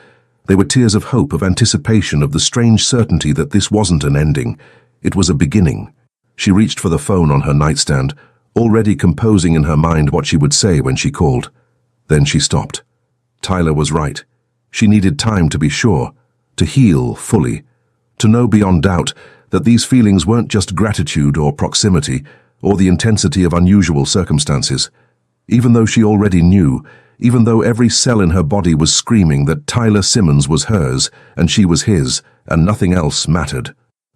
They were tears of hope, of anticipation, of the strange certainty that this wasn't an ending. It was a beginning. She reached for the phone on her nightstand, already composing in her mind what she would say when she called. Then she stopped. Tyler was right. She needed time to be sure, to heal fully, to know beyond doubt that these feelings weren't just gratitude or proximity, or the intensity of unusual circumstances. Even though she already knew, even though every cell in her body was screaming that Tyler Simmons was hers and she was his and nothing else mattered.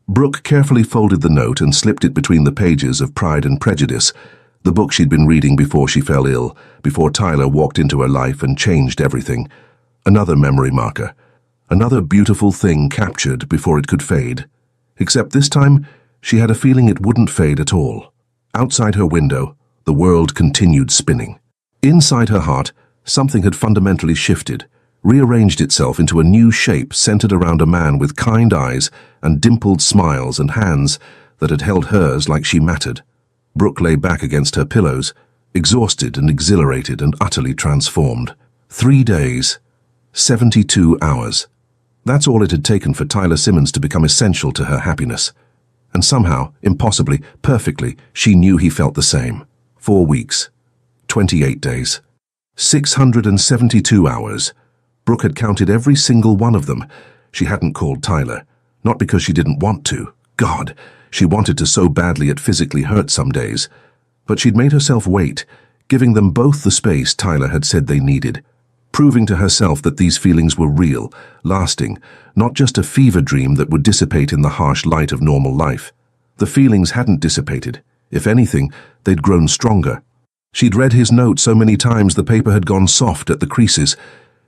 Brooke carefully folded the note and slipped it between the pages of Pride and Prejudice, the book she'd been reading before she fell ill, before Tyler walked into her life and changed everything. Another memory marker. Another beautiful thing captured before it could fade. Except this time, she had a feeling it wouldn't fade at all. Outside her window, the world continued spinning. Inside her heart, something had fundamentally shifted, rearranged itself into a new shape centered around a man with kind eyes and dimpled smiles and hands that had held hers like she mattered. Brooke lay back against her pillows, exhausted and exhilarated and utterly transformed. 3 days. 72 hours. That's all it had taken for Tyler Simmons to become essential to her happiness. And somehow, impossibly, perfectly, she knew he felt the same. 4 weeks. 28 days. 672 hours. Brooke had counted every single one of them. She hadn't called Tyler. Not because she didn't want to. God, she wanted to so badly it physically hurt some days. But she'd made herself wait, giving them both the space Tyler had said they needed. Proving to herself that these feelings were real, lasting, not just a fever dream that would dissipate in the harsh light of normal life. The feelings hadn't dissipated. If anything, they'd grown stronger. She'd read his note so many times the paper had gone soft at the creases.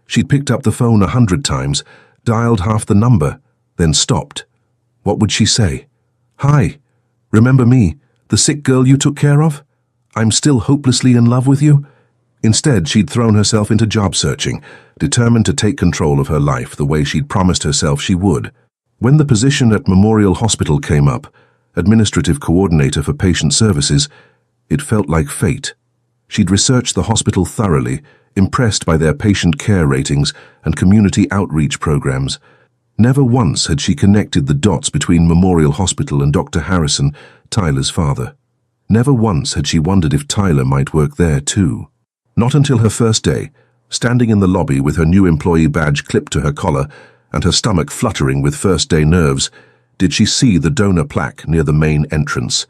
She'd picked up the phone 100 times, dialed half the number, then stopped. What would she say? Hi, remember me, the sick girl you took care of? I'm still hopelessly in love with you? Instead, she'd thrown herself into job searching, determined to take control of her life the way she'd promised herself she would. When the position at Memorial Hospital came up, administrative coordinator for patient services, it felt like fate. She'd researched the hospital thoroughly, impressed by their patient care ratings and community outreach programs. Never once had she connected the dots between Memorial Hospital and Dr. Harrison, Tyler's father. Never once had she wondered if Tyler might work there too. Not until her first day, standing in the lobby with her new employee badge clipped to her collar and her stomach fluttering with first-day nerves, did she see the donor plaque near the main entrance,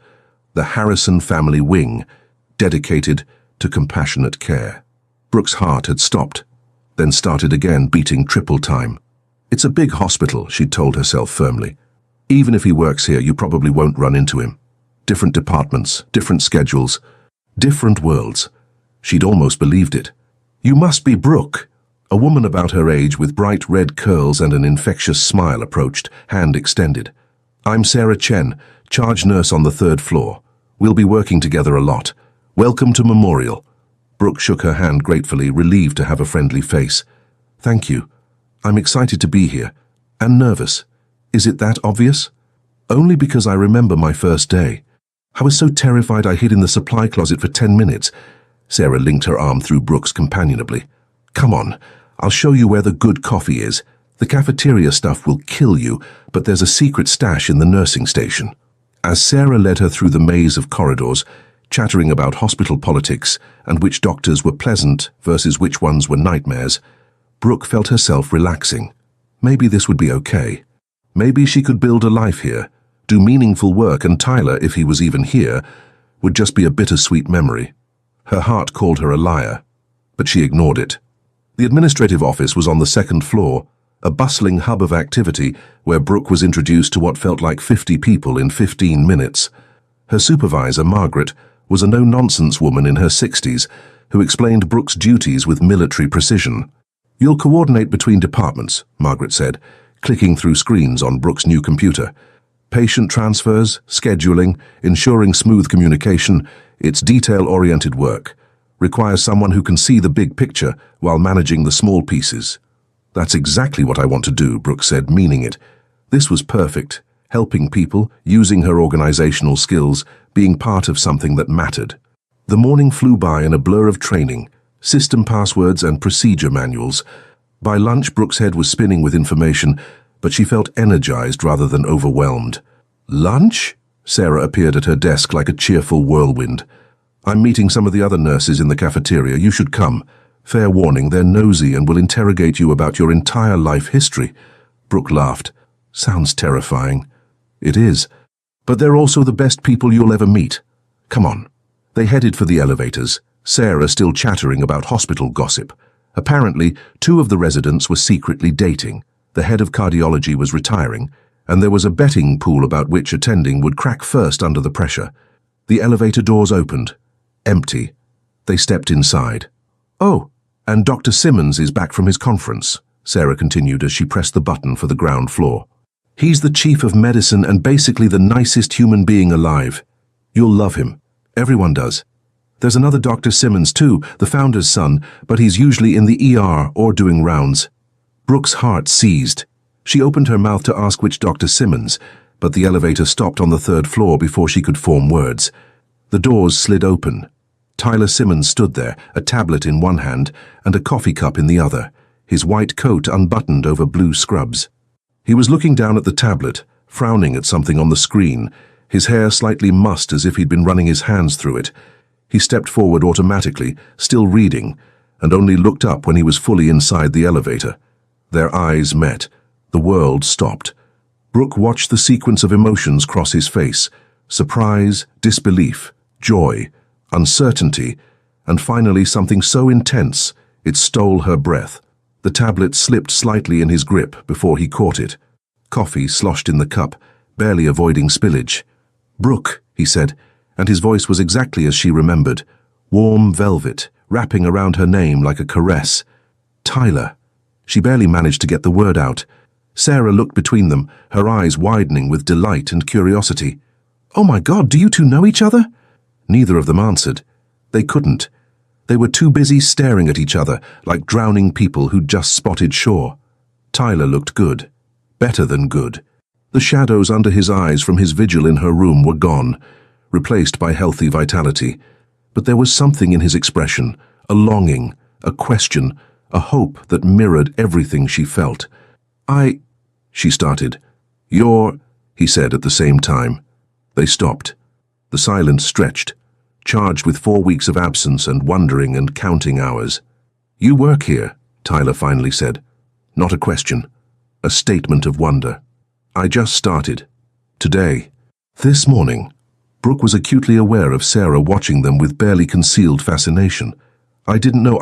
the Harrison family wing, dedicated to compassionate care. Brooke's heart had stopped, then started again, beating triple time. It's a big hospital, she'd told herself firmly. Even if he works here, you probably won't run into him. Different departments, different schedules, different worlds. She'd almost believed it. You must be Brooke. A woman about her age with bright red curls and an infectious smile approached, hand extended. I'm Sarah Chen, charge nurse on the 3rd floor. We'll be working together a lot. Welcome to Memorial. Brooke shook her hand gratefully, relieved to have a friendly face. Thank you. I'm excited to be here. And nervous. Is it that obvious? Only because I remember my first day. I was so terrified I hid in the supply closet for 10 minutes. Sarah linked her arm through Brooke's companionably. Come on, I'll show you where the good coffee is. The cafeteria stuff will kill you, but there's a secret stash in the nursing station. As Sarah led her through the maze of corridors, chattering about hospital politics and which doctors were pleasant versus which ones were nightmares, Brooke felt herself relaxing. Maybe this would be okay. Maybe she could build a life here, do meaningful work, and Tyler, if he was even here, would just be a bittersweet memory. Her heart called her a liar, but she ignored it. The administrative office was on the 2nd floor, a bustling hub of activity where Brooke was introduced to what felt like 50 people in 15 minutes. Her supervisor, Margaret, was a no-nonsense woman in her 60s who explained Brooke's duties with military precision. You'll coordinate between departments, Margaret said, clicking through screens on Brooke's new computer. Patient transfers, scheduling, ensuring smooth communication, it's detail-oriented work. Requires someone who can see the big picture while managing the small pieces. That's exactly what I want to do, Brooke said, meaning it. This was perfect. Helping people, using her organizational skills, being part of something that mattered. The morning flew by in a blur of training, system passwords and procedure manuals. By lunch, Brooke's head was spinning with information, but she felt energized rather than overwhelmed. Lunch? Sarah appeared at her desk like a cheerful whirlwind. I'm meeting some of the other nurses in the cafeteria. You should come. Fair warning, they're nosy and will interrogate you about your entire life history. Brooke laughed. Sounds terrifying. It is. But they're also the best people you'll ever meet. Come on. They headed for the elevators, Sarah still chattering about hospital gossip. Apparently, 2 of the residents were secretly dating. The head of cardiology was retiring, and there was a betting pool about which attending would crack first under the pressure. The elevator doors opened. Empty. They stepped inside. "Oh, and Dr. Simmons is back from his conference," Sarah continued as she pressed the button for the ground floor. "He's the chief of medicine and basically the nicest human being alive. You'll love him. Everyone does. There's another Dr. Simmons too, the founder's son, but he's usually in the ER or doing rounds." Brooke's heart seized. She opened her mouth to ask which Dr. Simmons, but the elevator stopped on the third floor before she could form words. The doors slid open. Tyler Simmons stood there, a tablet in one hand and a coffee cup in the other, his white coat unbuttoned over blue scrubs. He was looking down at the tablet, frowning at something on the screen, his hair slightly mussed as if he'd been running his hands through it. He stepped forward automatically, still reading, and only looked up when he was fully inside the elevator. Their eyes met. The world stopped. Brooke watched the sequence of emotions cross his face: surprise, disbelief, joy, uncertainty, and finally something so intense it stole her breath. The tablet slipped slightly in his grip before he caught it. Coffee sloshed in the cup, barely avoiding spillage. "Brooke," he said, and his voice was exactly as she remembered. Warm velvet, wrapping around her name like a caress. "Tyler." She barely managed to get the word out. Sarah looked between them, her eyes widening with delight and curiosity. "Oh my God, do you two know each other?" Neither of them answered. They couldn't. They were too busy staring at each other like drowning people who'd just spotted shore. Tyler looked good. Better than good. The shadows under his eyes from his vigil in her room were gone, replaced by healthy vitality. But there was something in his expression, a longing, a question, a hope that mirrored everything she felt. She started. "You're," he said at the same time. They stopped. The silence stretched, charged with 4 weeks of absence and wondering and counting hours. "You work here," Tyler finally said. Not a question, a statement of wonder. "I just started. Today." This morning. Brooke was acutely aware of Sarah watching them with barely concealed fascination. "I didn't know,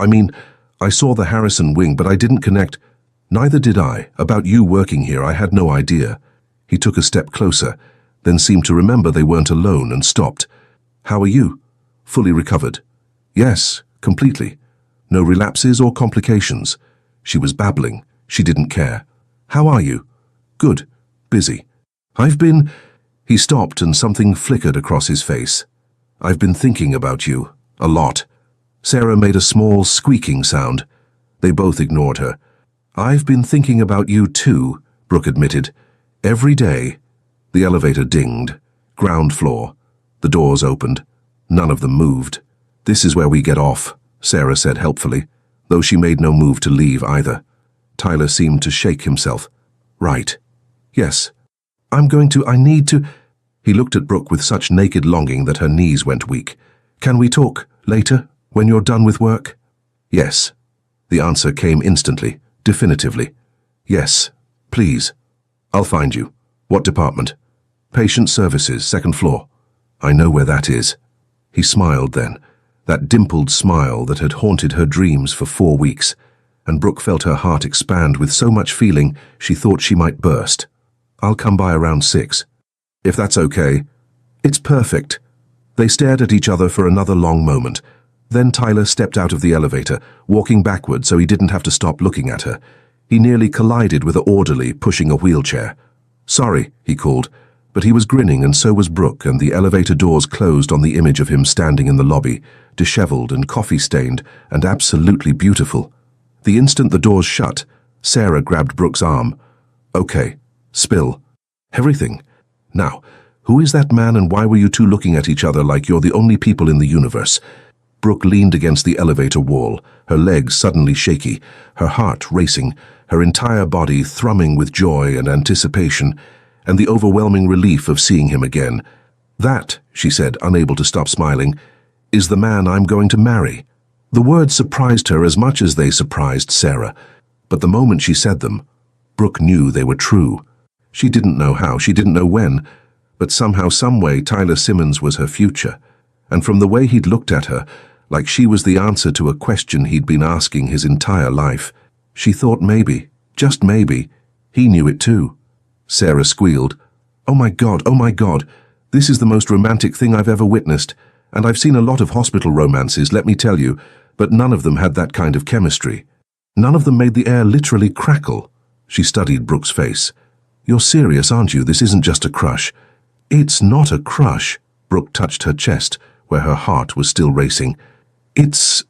I saw the Harrison wing, but I didn't connect." "Neither did I. About you working here, I had no idea." He took a step closer, then seemed to remember they weren't alone and stopped. "How are you?" "Fully recovered." "Yes, completely. No relapses or complications." She was babbling. She didn't care. "How are you?" "Good. Busy." "I've been—" He stopped and something flickered across his face. "I've been thinking about you. A lot." Sarah made a small squeaking sound. They both ignored her. "I've been thinking about you too," Brooke admitted. "Every day." The elevator dinged. Ground floor. The doors opened. None of them moved. "This is where we get off," Sarah said helpfully, though she made no move to leave either. Tyler seemed to shake himself. "Right. Yes. I need to—" He looked at Brooke with such naked longing that her knees went weak. "Can we talk later, when you're done with work?" "Yes." The answer came instantly, definitively. "Yes, please. I'll find you. What department?" "Patient services, second floor." "I know where that is." He smiled then, that dimpled smile that had haunted her dreams for 4 weeks, and Brooke felt her heart expand with so much feeling she thought she might burst. "I'll come by around 6. "If that's okay." "It's perfect." They stared at each other for another long moment. Then Tyler stepped out of the elevator, walking backward so he didn't have to stop looking at her. He nearly collided with an orderly pushing a wheelchair. "Sorry," he called, but he was grinning and so was Brooke, and the elevator doors closed on the image of him standing in the lobby, disheveled and coffee-stained and absolutely beautiful. The instant the doors shut, Sarah grabbed Brooke's arm. "Okay, spill. Everything. Now, who is that man and why were you two looking at each other like you're the only people in the universe?" Brooke leaned against the elevator wall, her legs suddenly shaky, her heart racing, her entire body thrumming with joy and anticipation, and the overwhelming relief of seeing him again. "That," she said, unable to stop smiling, "is the man I'm going to marry." The words surprised her as much as they surprised Sarah, but the moment she said them, Brooke knew they were true. She didn't know how, she didn't know when, but somehow, someway, Tyler Simmons was her future, and from the way he'd looked at her, like she was the answer to a question he'd been asking his entire life, she thought maybe, just maybe, he knew it too. Sarah squealed. Oh my God, this is the most romantic thing I've ever witnessed, and I've seen a lot of hospital romances, let me tell you, but none of them had that kind of chemistry. None of them made the air literally crackle. She studied Brooke's face. You're serious, aren't you? This isn't just a crush. It's not a crush. Brooke touched her chest, where her heart was still racing. It's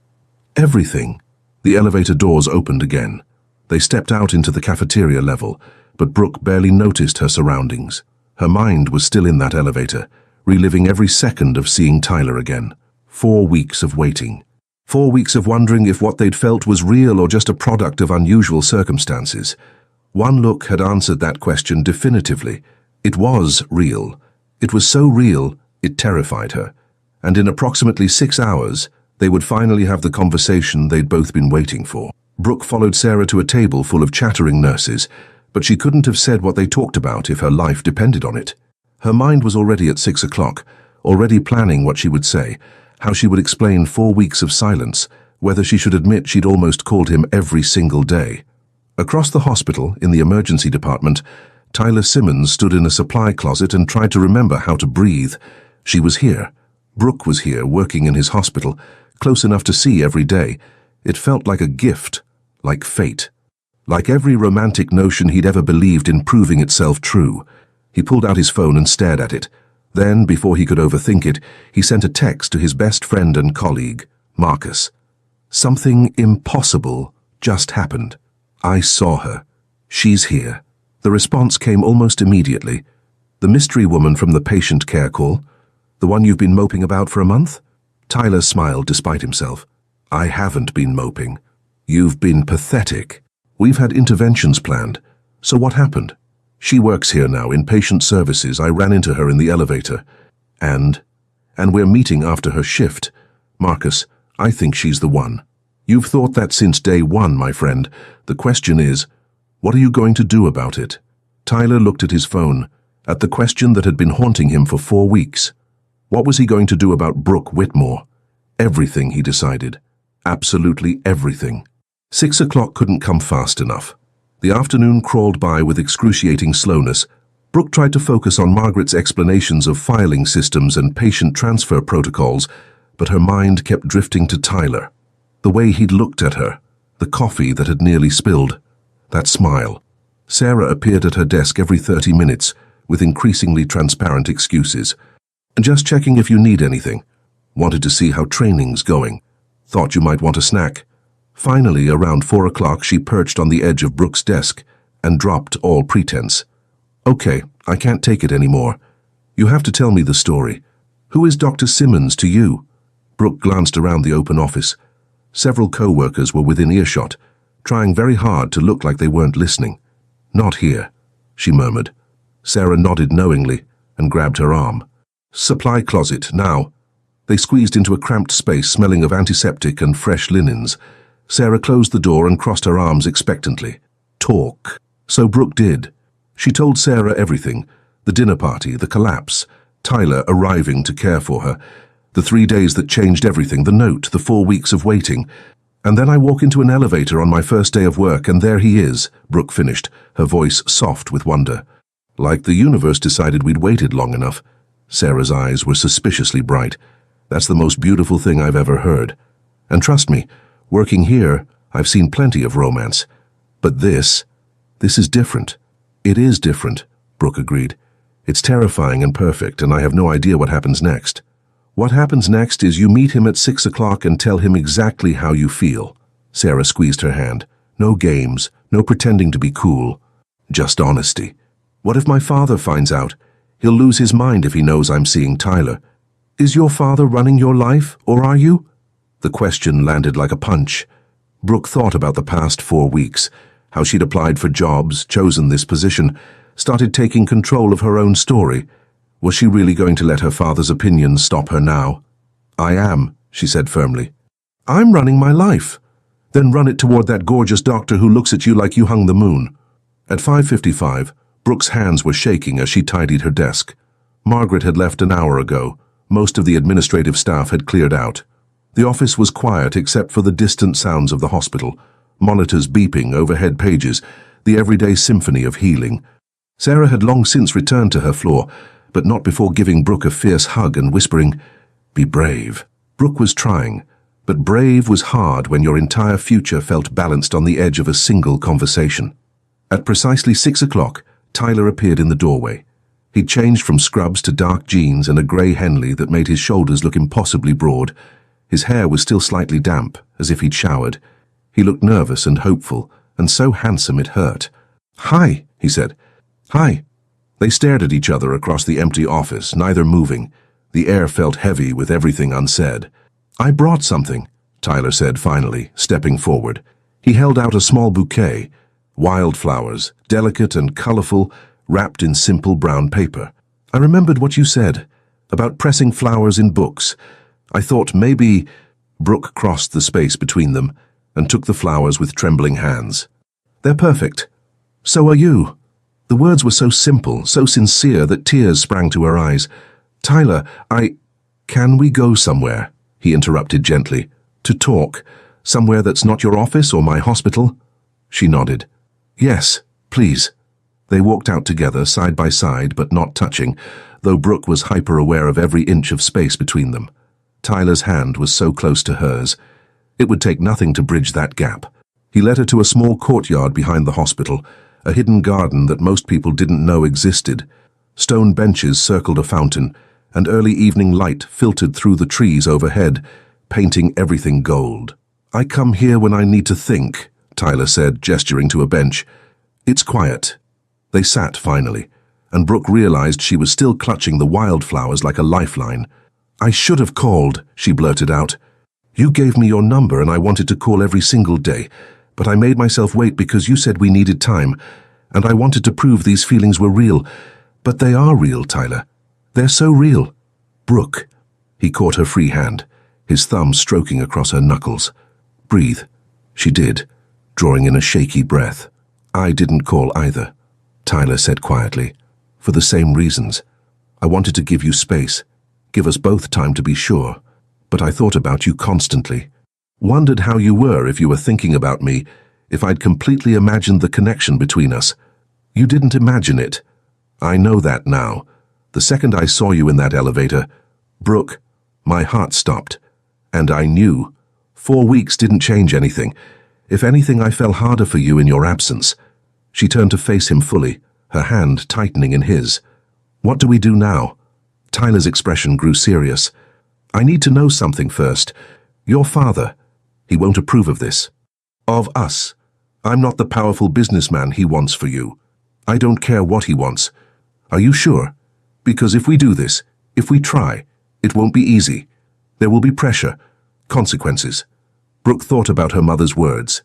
everything. The elevator doors opened again. They stepped out into the cafeteria level, but Brooke barely noticed her surroundings. Her mind was still in that elevator, reliving every second of seeing Tyler again. 4 weeks of waiting. 4 weeks of wondering if what they'd felt was real or just a product of unusual circumstances. One look had answered that question definitively. It was real. It was so real, it terrified her. And in approximately 6 hours, they would finally have the conversation they'd both been waiting for. Brooke followed Sarah to a table full of chattering nurses, but she couldn't have said what they talked about if her life depended on it. Her mind was already at 6 o'clock, already planning what she would say, how she would explain 4 weeks of silence, whether she should admit she'd almost called him every single day. Across the hospital, in the emergency department, Tyler Simmons stood in a supply closet and tried to remember how to breathe. She was here. Brooke was here, working in his hospital, close enough to see every day. It felt like a gift, like fate. Like every romantic notion he'd ever believed in proving itself true. He pulled out his phone and stared at it. Then, before he could overthink it, he sent a text to his best friend and colleague, Marcus. Something impossible just happened. I saw her. She's here. The response came almost immediately. The mystery woman from the patient care call? The one you've been moping about for a month? Tyler smiled despite himself. I haven't been moping. You've been pathetic. We've had interventions planned. So what happened? She works here now in patient services. I ran into her in the elevator. And we're meeting after her shift. Marcus, I think she's the one. You've thought that since day one, my friend. The question is, what are you going to do about it? Tyler looked at his phone, at the question that had been haunting him for 4 weeks. What was he going to do about Brooke Whitmore? Everything, he decided. Absolutely everything. 6 o'clock couldn't come fast enough. The afternoon crawled by with excruciating slowness. Brooke tried to focus on Margaret's explanations of filing systems and patient transfer protocols, but her mind kept drifting to Tyler. The way he'd looked at her, the coffee that had nearly spilled, that smile. Sarah appeared at her desk every 30 minutes, with increasingly transparent excuses. Just checking if you need anything. Wanted to see how training's going. Thought you might want a snack. Finally, around 4 o'clock, she perched on the edge of Brooke's desk and dropped all pretense. Okay, I can't take it anymore. You have to tell me the story. Who is Dr. Simmons to you? Brooke glanced around the open office. Several co-workers were within earshot, trying very hard to look like they weren't listening. Not here, she murmured. Sarah nodded knowingly and grabbed her arm. Supply closet, now. They squeezed into a cramped space smelling of antiseptic and fresh linens. Sarah closed the door and crossed her arms expectantly. Talk. So Brooke did. She told Sarah everything. The dinner party, the collapse, Tyler arriving to care for her, the 3 days that changed everything, the note, the 4 weeks of waiting. And then I walk into an elevator on my first day of work, and there he is, Brooke finished, her voice soft with wonder. Like the universe decided we'd waited long enough. Sarah's eyes were suspiciously bright. That's the most beautiful thing I've ever heard. And trust me, working here, I've seen plenty of romance. But this is different. It is different, Brooke agreed. It's terrifying and perfect, and I have no idea what happens next. What happens next is you meet him at 6 o'clock and tell him exactly how you feel. Sarah squeezed her hand. No games, no pretending to be cool. Just honesty. What if my father finds out? He'll lose his mind if he knows I'm seeing Tyler. Is your father running your life, or are you? The question landed like a punch. Brooke thought about the past 4 weeks, how she'd applied for jobs, chosen this position, started taking control of her own story. Was she really going to let her father's opinions stop her now? I am, she said firmly. I'm running my life. Then run it toward that gorgeous doctor who looks at you like you hung the moon. At 5:55, Brooke's hands were shaking as she tidied her desk. Margaret had left an hour ago. Most of the administrative staff had cleared out. The office was quiet except for the distant sounds of the hospital, monitors beeping, overhead pages, the everyday symphony of healing. Sarah had long since returned to her floor, but not before giving Brooke a fierce hug and whispering, "Be brave." Brooke was trying, but brave was hard when your entire future felt balanced on the edge of a single conversation. At precisely 6 o'clock, Tyler appeared in the doorway. He'd changed from scrubs to dark jeans and a grey Henley that made his shoulders look impossibly broad. His hair was still slightly damp, as if he'd showered. He looked nervous and hopeful, and so handsome it hurt. "Hi," he said. "Hi." They stared at each other across the empty office, neither moving. The air felt heavy with everything unsaid. "I brought something," Tyler said finally, stepping forward. He held out a small bouquet, wildflowers, delicate and colorful, wrapped in simple brown paper. "I remembered what you said, about pressing flowers in books. I thought maybe—" Brooke crossed the space between them and took the flowers with trembling hands. "They're perfect. So are you." The words were so simple, so sincere that tears sprang to her eyes. "Tyler, Can we go somewhere?" he interrupted gently. "To talk. Somewhere that's not your office or my hospital?" She nodded. "Yes, please." They walked out together, side by side, but not touching, though Brooke was hyper-aware of every inch of space between them. Tyler's hand was so close to hers. It would take nothing to bridge that gap. He led her to a small courtyard behind the hospital, a hidden garden that most people didn't know existed. Stone benches circled a fountain, and early evening light filtered through the trees overhead, painting everything gold. "I come here when I need to think," Tyler said, gesturing to a bench. "It's quiet." They sat finally, and Brooke realized she was still clutching the wildflowers like a lifeline. "I should have called," she blurted out. "You gave me your number and I wanted to call every single day, but I made myself wait because you said we needed time, and I wanted to prove these feelings were real. But they are real, Tyler. They're so real." "Brooke." He caught her free hand, his thumb stroking across her knuckles. "Breathe." She did, drawing in a shaky breath. "I didn't call either," Tyler said quietly. "For the same reasons. I wanted to give you space, give us both time to be sure. But I thought about you constantly. Wondered how you were if you were thinking about me, if I'd completely imagined the connection between us. You didn't imagine it. I know that now. The second I saw you in that elevator, Brooke, my heart stopped. And I knew. 4 weeks didn't change anything. If anything, I fell harder for you in your absence." She turned to face him fully, her hand tightening in his. "What do we do now?" Tyler's expression grew serious. "I need to know something first. Your father, he won't approve of this. Of us. I'm not the powerful businessman he wants for you. I don't care what he wants. Are you sure? Because if we do this, if we try, it won't be easy. There will be pressure, consequences." Brooke thought about her mother's words.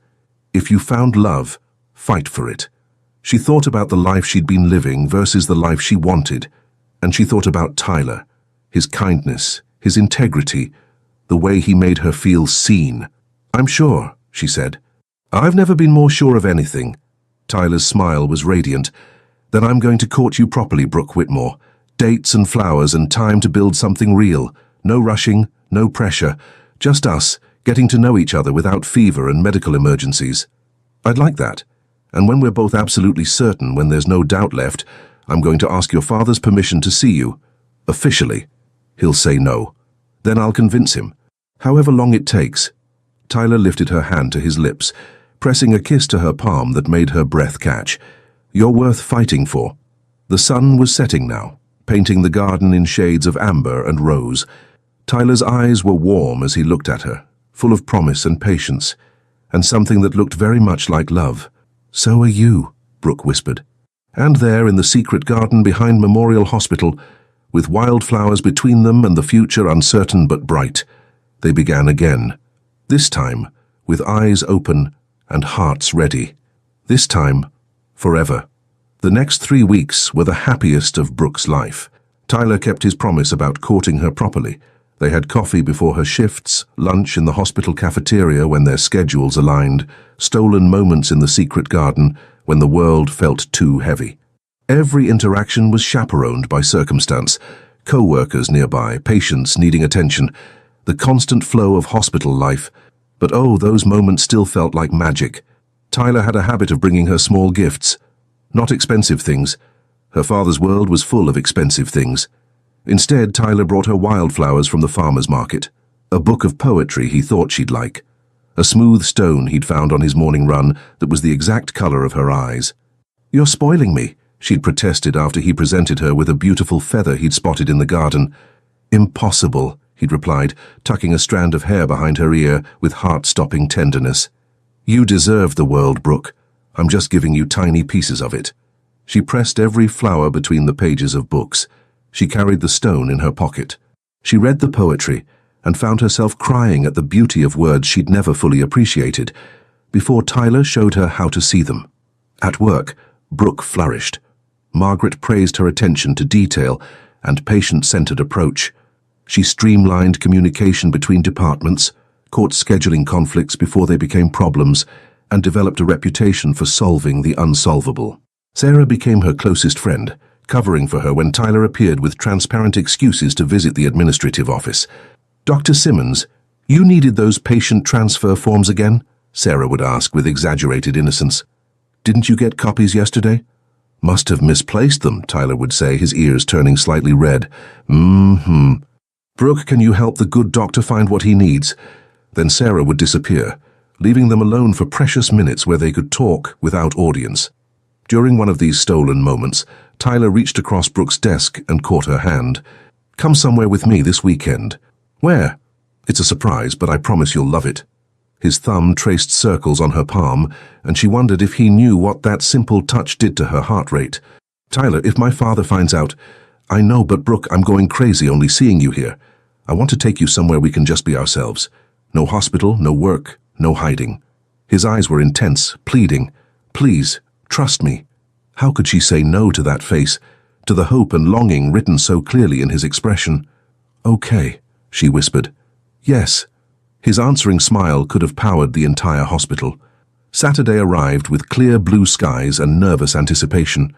"If you found love, fight for it." She thought about the life she'd been living versus the life she wanted, and she thought about Tyler, his kindness, his integrity, the way he made her feel seen. "I'm sure," she said. "I've never been more sure of anything." Tyler's smile was radiant. "Then I'm going to court you properly, Brooke Whitmore. Dates and flowers and time to build something real. No rushing, no pressure. Just us, getting to know each other without fever and medical emergencies. I'd like that. And when we're both absolutely certain, when there's no doubt left, I'm going to ask your father's permission to see you. Officially. He'll say no. Then I'll convince him. However long it takes." Tyler lifted her hand to his lips, pressing a kiss to her palm that made her breath catch. "You're worth fighting for." The sun was setting now, painting the garden in shades of amber and rose. Tyler's eyes were warm as he looked at her, full of promise and patience, and something that looked very much like love. "So are you," Brooke whispered. And there in the secret garden behind Memorial Hospital, with wildflowers between them and the future uncertain but bright, they began again. This time, with eyes open and hearts ready. This time, forever. The next 3 weeks were the happiest of Brooke's life. Tyler kept his promise about courting her properly. They had coffee before her shifts, lunch in the hospital cafeteria when their schedules aligned, stolen moments in the secret garden when the world felt too heavy. Every interaction was chaperoned by circumstance, co-workers nearby, patients needing attention, the constant flow of hospital life. But oh, those moments still felt like magic. Tyler had a habit of bringing her small gifts. Not expensive things, Her father's world was full of expensive things. Instead, Tyler brought her wildflowers from the farmer's market, a book of poetry he thought she'd like, a smooth stone he'd found on his morning run that was the exact color of her eyes. "You're spoiling me," she'd protested after he presented her with a beautiful feather he'd spotted in the garden. "Impossible," he'd replied, tucking a strand of hair behind her ear with heart-stopping tenderness. "You deserve the world, Brooke. I'm just giving you tiny pieces of it." She pressed every flower between the pages of books. She carried the stone in her pocket. She read the poetry and found herself crying at the beauty of words she'd never fully appreciated, before Tyler showed her how to see them. At work, Brooke flourished. Margaret praised her attention to detail and patient-centered approach. She streamlined communication between departments, caught scheduling conflicts before they became problems, and developed a reputation for solving the unsolvable. Sarah became her closest friend, covering for her when Tyler appeared with transparent excuses to visit the administrative office. "Dr. Simmons, you needed those patient transfer forms again?" Sarah would ask with exaggerated innocence. "Didn't you get copies yesterday?" "Must have misplaced them," Tyler would say, his ears turning slightly red. "Brooke, can you help the good doctor find what he needs?" Then Sarah would disappear, leaving them alone for precious minutes where they could talk without audience. During one of these stolen moments, Tyler reached across Brooke's desk and caught her hand. "Come somewhere with me this weekend." "Where?" "It's a surprise, but I promise you'll love it." His thumb traced circles on her palm, and she wondered if he knew what that simple touch did to her heart rate. "Tyler, if my father finds out—" "I know, but Brooke, I'm going crazy only seeing you here. I want to take you somewhere we can just be ourselves. No hospital, no work, no hiding." His eyes were intense, pleading. "Please, trust me." How could she say no to that face, to the hope and longing written so clearly in his expression? "Okay," she whispered. "Yes." His answering smile could have powered the entire hospital. Saturday arrived with clear blue skies and nervous anticipation.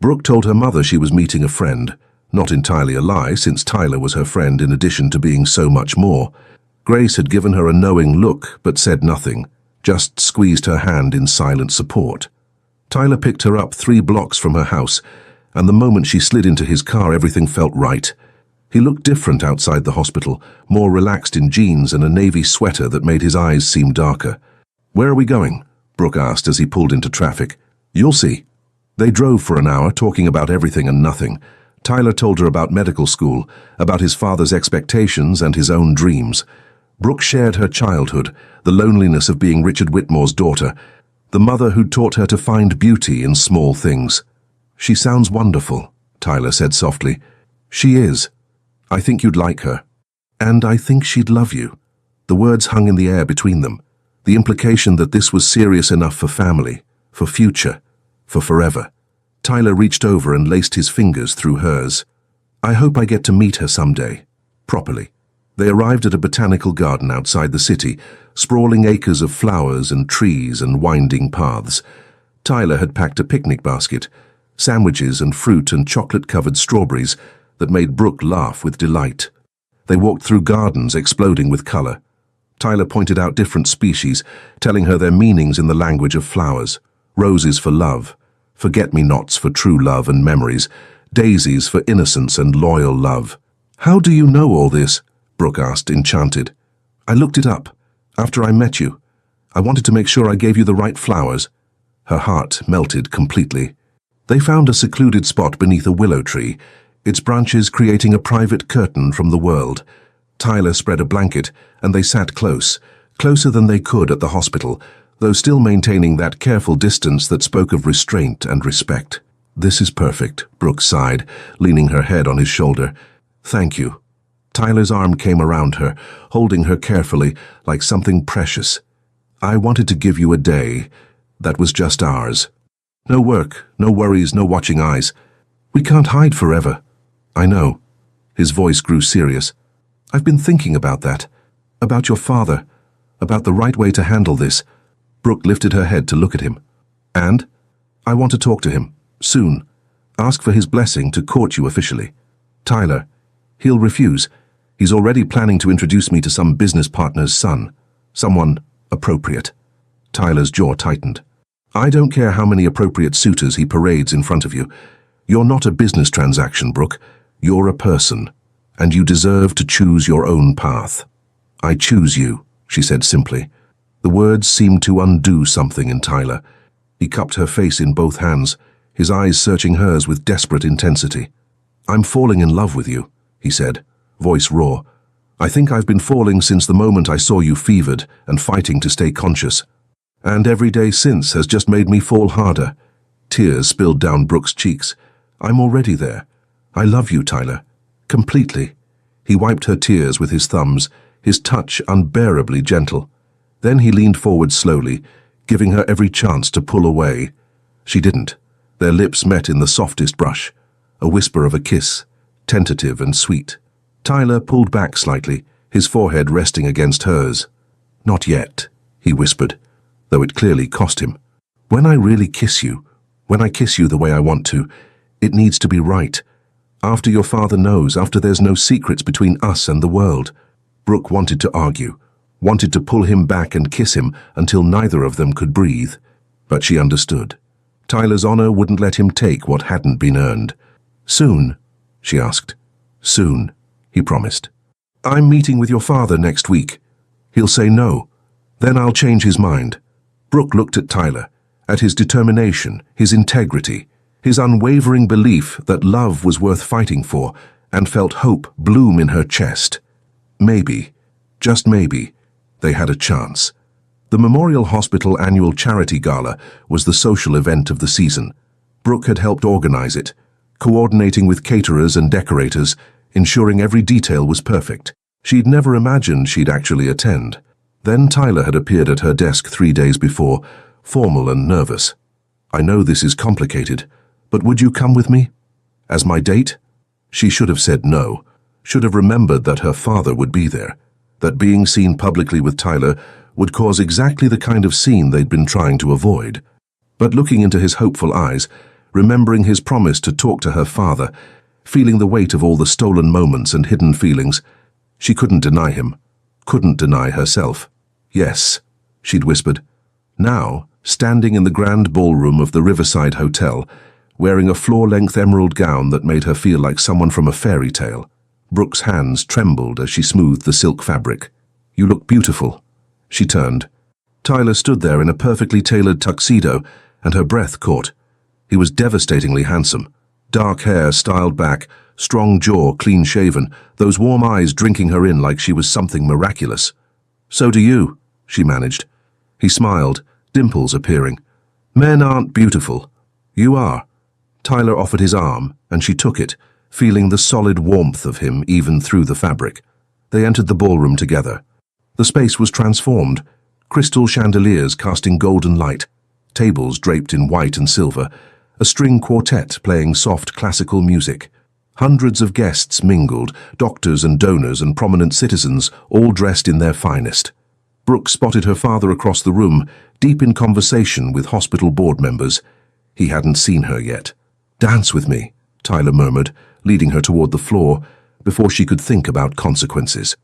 Brooke told her mother she was meeting a friend, not entirely a lie since Tyler was her friend in addition to being so much more. Grace had given her a knowing look but said nothing, just squeezed her hand in silent support. Tyler picked her up 3 blocks from her house, and the moment she slid into his car everything felt right. He looked different outside the hospital, more relaxed in jeans and a navy sweater that made his eyes seem darker. "Where are we going?" Brooke asked as he pulled into traffic. "You'll see." They drove for an hour, talking about everything and nothing. Tyler told her about medical school, about his father's expectations and his own dreams. Brooke shared her childhood, the loneliness of being Richard Whitmore's daughter, the mother who taught her to find beauty in small things. "She sounds wonderful," Tyler said softly. "She is. I think you'd like her. And I think she'd love you." The words hung in the air between them, the implication that this was serious enough for family, for future, for forever. Tyler reached over and laced his fingers through hers. "I hope I get to meet her someday, properly." They arrived at a botanical garden outside the city, sprawling acres of flowers and trees and winding paths. Tyler had packed a picnic basket, sandwiches and fruit and chocolate-covered strawberries that made Brooke laugh with delight. They walked through gardens exploding with color. Tyler pointed out different species, telling her their meanings in the language of flowers. Roses for love, forget-me-nots for true love and memories, daisies for innocence and loyal love. "How do you know all this?" Brooke asked, enchanted. "I looked it up. After I met you. I wanted to make sure I gave you the right flowers." Her heart melted completely. They found a secluded spot beneath a willow tree, its branches creating a private curtain from the world. Tyler spread a blanket, and they sat close, closer than they could at the hospital, though still maintaining that careful distance that spoke of restraint and respect. "This is perfect," Brooke sighed, leaning her head on his shoulder. "Thank you." Tyler's arm came around her, holding her carefully, like something precious. "I wanted to give you a day that was just ours. No work, no worries, no watching eyes. We can't hide forever." "I know." His voice grew serious. "I've been thinking about that. About your father. About the right way to handle this." Brooke lifted her head to look at him. "And? I want to talk to him. Soon. Ask for his blessing to court you officially." "Tyler. He'll refuse. He's already planning to introduce me to some business partner's son. Someone appropriate." Tyler's jaw tightened. "I don't care how many appropriate suitors he parades in front of you. You're not a business transaction, Brooke. You're a person, and you deserve to choose your own path. I choose you, she said simply. The words seemed to undo something in Tyler. He cupped her face in both hands, his eyes searching hers with desperate intensity. I'm falling in love with you, he said, voice raw. I think I've been falling since the moment I saw you fevered and fighting to stay conscious. And every day since has just made me fall harder. Tears spilled down Brooke's cheeks. I'm already there. I love you, Tyler. Completely. He wiped her tears with his thumbs, his touch unbearably gentle. Then he leaned forward slowly, giving her every chance to pull away. She didn't. Their lips met in the softest brush, a whisper of a kiss, tentative and sweet. Tyler pulled back slightly, his forehead resting against hers. Not yet, he whispered, though it clearly cost him. When I really kiss you, when I kiss you the way I want to, it needs to be right. After your father knows, after there's no secrets between us and the world. Brooke wanted to argue, wanted to pull him back and kiss him until neither of them could breathe. But she understood. Tyler's honor wouldn't let him take what hadn't been earned. Soon, she asked. Soon, he promised. I'm meeting with your father next week. He'll say no. Then I'll change his mind. Brooke looked at Tyler, at his determination, his integrity, his unwavering belief that love was worth fighting for, and felt hope bloom in her chest. Maybe, just maybe, they had a chance. The Memorial Hospital annual charity gala was the social event of the season. Brooke had helped organize it, coordinating with caterers and decorators, ensuring every detail was perfect. She'd never imagined she'd actually attend. Then Tyler had appeared at her desk 3 days before, formal and nervous. I know this is complicated, but would you come with me? As my date? She should have said no, should have remembered that her father would be there, that being seen publicly with Tyler would cause exactly the kind of scene they'd been trying to avoid. But looking into his hopeful eyes, remembering his promise to talk to her father, feeling the weight of all the stolen moments and hidden feelings, she couldn't deny him, couldn't deny herself. Yes, she'd whispered. Now, standing in the grand ballroom of the Riverside Hotel, wearing a floor-length emerald gown that made her feel like someone from a fairy tale, Brooke's hands trembled as she smoothed the silk fabric. You look beautiful. She turned. Tyler stood there in a perfectly tailored tuxedo, and her breath caught. He was devastatingly handsome. Dark hair styled back, strong jaw clean-shaven, those warm eyes drinking her in like she was something miraculous. So do you, she managed. He smiled, dimples appearing. Men aren't beautiful. You are. Tyler offered his arm, and she took it, feeling the solid warmth of him even through the fabric. They entered the ballroom together. The space was transformed, crystal chandeliers casting golden light, tables draped in white and silver, a string quartet playing soft classical music. Hundreds of guests mingled, doctors and donors and prominent citizens, all dressed in their finest. Brooke spotted her father across the room, deep in conversation with hospital board members. He hadn't seen her yet. Dance with me, Tyler murmured, leading her toward the floor, before she could think about consequences.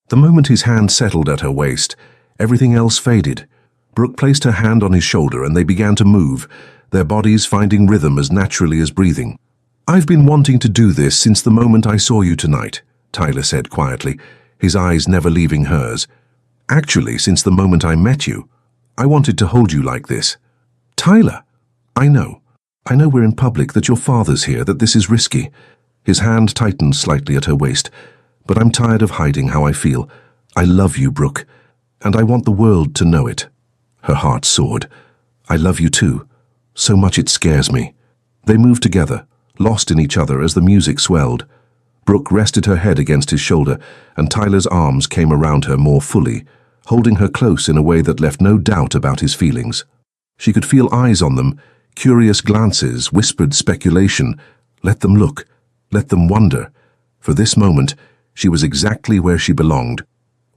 The moment his hand settled at her waist, everything else faded. Brooke placed her hand on his shoulder and they began to move, their bodies finding rhythm as naturally as breathing. I've been wanting to do this since the moment I saw you tonight, Tyler said quietly, his eyes never leaving hers. Actually, since the moment I met you, I wanted to hold you like this. Tyler, I know we're in public, that your father's here, that this is risky. His hand tightened slightly at her waist. But I'm tired of hiding how I feel. I love you, Brooke, and I want the world to know it. Her heart soared. I love you too. So much it scares me. They moved together, lost in each other as the music swelled. Brooke rested her head against his shoulder, and Tyler's arms came around her more fully, holding her close in a way that left no doubt about his feelings. She could feel eyes on them, curious glances, whispered speculation. Let them look, let them wonder. For this moment, she was exactly where she belonged.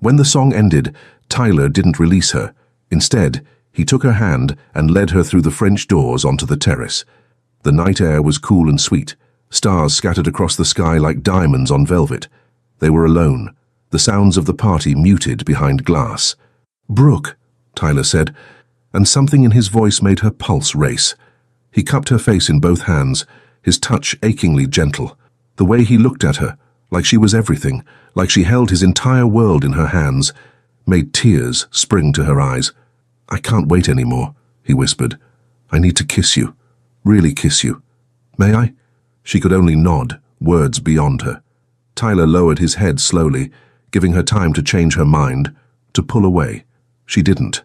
When the song ended, Tyler didn't release her. Instead, he took her hand and led her through the French doors onto the terrace. The night air was cool and sweet, stars scattered across the sky like diamonds on velvet. They were alone, the sounds of the party muted behind glass. Brooke, Tyler said, and something in his voice made her pulse race. He cupped her face in both hands, his touch achingly gentle. The way he looked at her, like she was everything, like she held his entire world in her hands, made tears spring to her eyes. "I can't wait anymore," he whispered. "I need to kiss you, really kiss you. May I?" She could only nod, words beyond her. Tyler lowered his head slowly, giving her time to change her mind, to pull away. She didn't.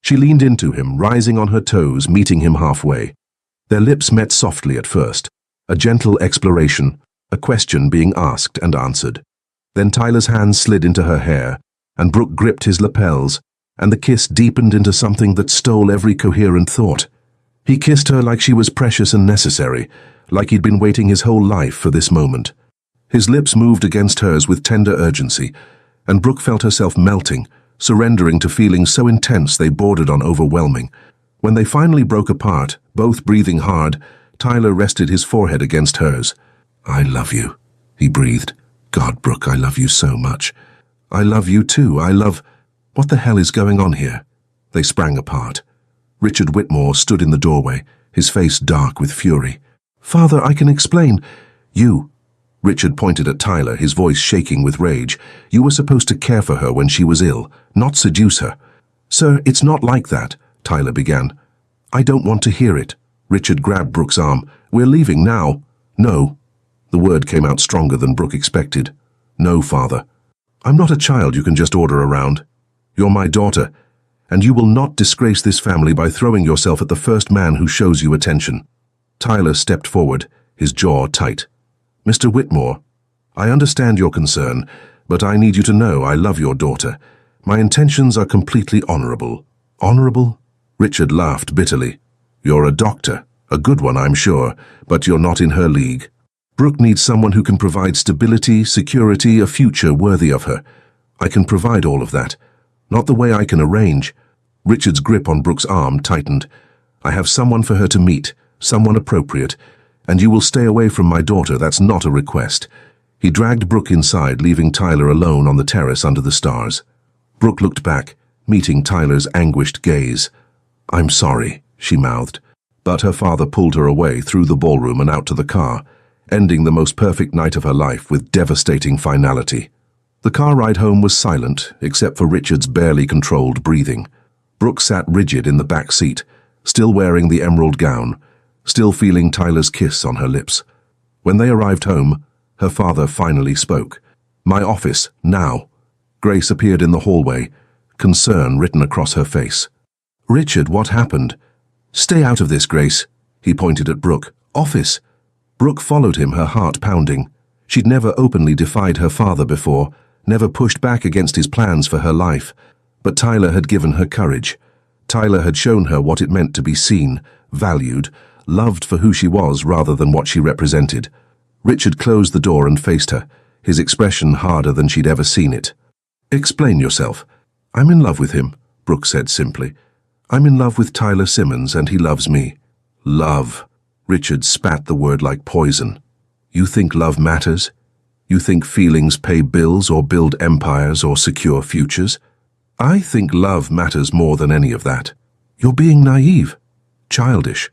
She leaned into him, rising on her toes, meeting him halfway. Their lips met softly at first, a gentle exploration, a question being asked and answered. Then Tyler's hands slid into her hair, and Brooke gripped his lapels, and the kiss deepened into something that stole every coherent thought. He kissed her like she was precious and necessary, like he'd been waiting his whole life for this moment. His lips moved against hers with tender urgency, and Brooke felt herself melting, surrendering to feelings so intense they bordered on overwhelming. When they finally broke apart, both breathing hard, Tyler rested his forehead against hers. "I love you," he breathed. "God, Brooke, I love you so much. I love you too. I love—" What the hell is going on here? They sprang apart. Richard Whitmore stood in the doorway, his face dark with fury. "Father, I can explain." "You." Richard pointed at Tyler, his voice shaking with rage. "You were supposed to care for her when she was ill, not seduce her." "Sir, it's not like that," Tyler began. "I don't want to hear it." Richard grabbed Brooke's arm. "We're leaving now." "No." The word came out stronger than Brooke expected. "No, Father. I'm not a child you can just order around. You're my daughter, and you will not disgrace this family by throwing yourself at the first man who shows you attention." Tyler stepped forward, his jaw tight. "Mr. Whitmore, I understand your concern, but I need you to know I love your daughter. My intentions are completely honorable." "Honorable?" Richard laughed bitterly. "You're a doctor, a good one, I'm sure, but you're not in her league. Brooke needs someone who can provide stability, security, a future worthy of her. I can provide all of that. Not the way I can arrange." Richard's grip on Brooke's arm tightened. "I have someone for her to meet, someone appropriate, and you will stay away from my daughter. That's not a request." He dragged Brooke inside, leaving Tyler alone on the terrace under the stars. Brooke looked back, meeting Tyler's anguished gaze. "I'm sorry," she mouthed, but her father pulled her away through the ballroom and out to the car, ending the most perfect night of her life with devastating finality. The car ride home was silent, except for Richard's barely controlled breathing. Brooke sat rigid in the back seat, still wearing the emerald gown, still feeling Tyler's kiss on her lips. When they arrived home, her father finally spoke. "My office, now." Grace appeared in the hallway, concern written across her face. "Richard, what happened?" "Stay out of this, Grace." He pointed at Brooke. "Office." Brooke followed him, her heart pounding. She'd never openly defied her father before, never pushed back against his plans for her life. But Tyler had given her courage. Tyler had shown her what it meant to be seen, valued, loved for who she was rather than what she represented. Richard closed the door and faced her, his expression harder than she'd ever seen it. "Explain yourself." "I'm in love with him," Brooke said simply. "I'm in love with Tyler Simmons, and he loves me." "Love." Richard spat the word like poison. "You think love matters? You think feelings pay bills or build empires or secure futures? I think love matters more than any of that. You're being naive, childish."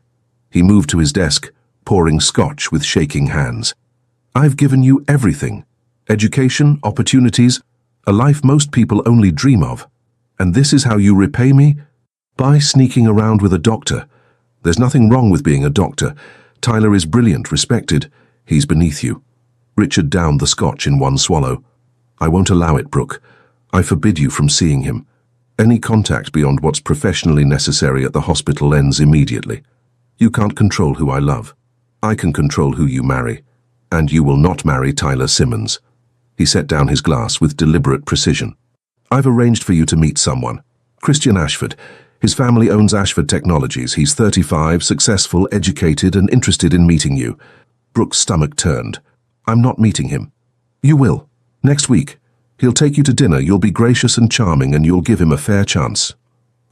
He moved to his desk, pouring scotch with shaking hands. "I've given you everything. Education, opportunities, a life most people only dream of. And this is how you repay me? By sneaking around with a doctor. There's nothing wrong with being a doctor. Tyler is brilliant, respected. He's beneath you." Richard downed the scotch in one swallow. "I won't allow it, Brooke. I forbid you from seeing him. Any contact beyond what's professionally necessary at the hospital ends immediately. You can't control who I love. I can control who you marry. And you will not marry Tyler Simmons." He set down his glass with deliberate precision. "I've arranged for you to meet someone. Christian Ashford. His family owns Ashford Technologies. He's 35, successful, educated, and interested in meeting you." Brooke's stomach turned. "I'm not meeting him." "You will. Next week. He'll take you to dinner. You'll be gracious and charming, and you'll give him a fair chance."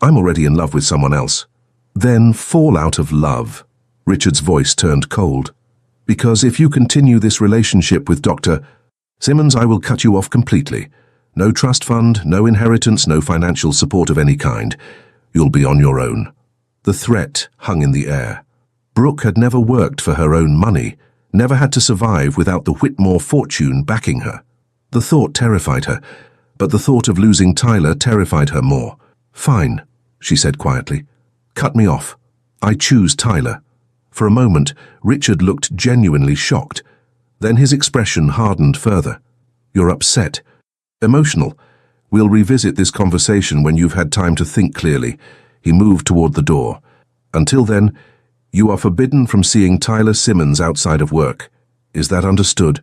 "I'm already in love with someone else." "Then fall out of love." Richard's voice turned cold. "Because if you continue this relationship with Dr. Simmons, I will cut you off completely. No trust fund, no inheritance, no financial support of any kind. You'll be on your own." The threat hung in the air. Brooke had never worked for her own money, never had to survive without the Whitmore fortune backing her. The thought terrified her, but the thought of losing Tyler terrified her more. "Fine," she said quietly. "Cut me off. I choose Tyler." For a moment, Richard looked genuinely shocked. Then his expression hardened further. "You're upset. Emotional. We'll revisit this conversation when you've had time to think clearly." He moved toward the door. "Until then, you are forbidden from seeing Tyler Simmons outside of work. Is that understood?"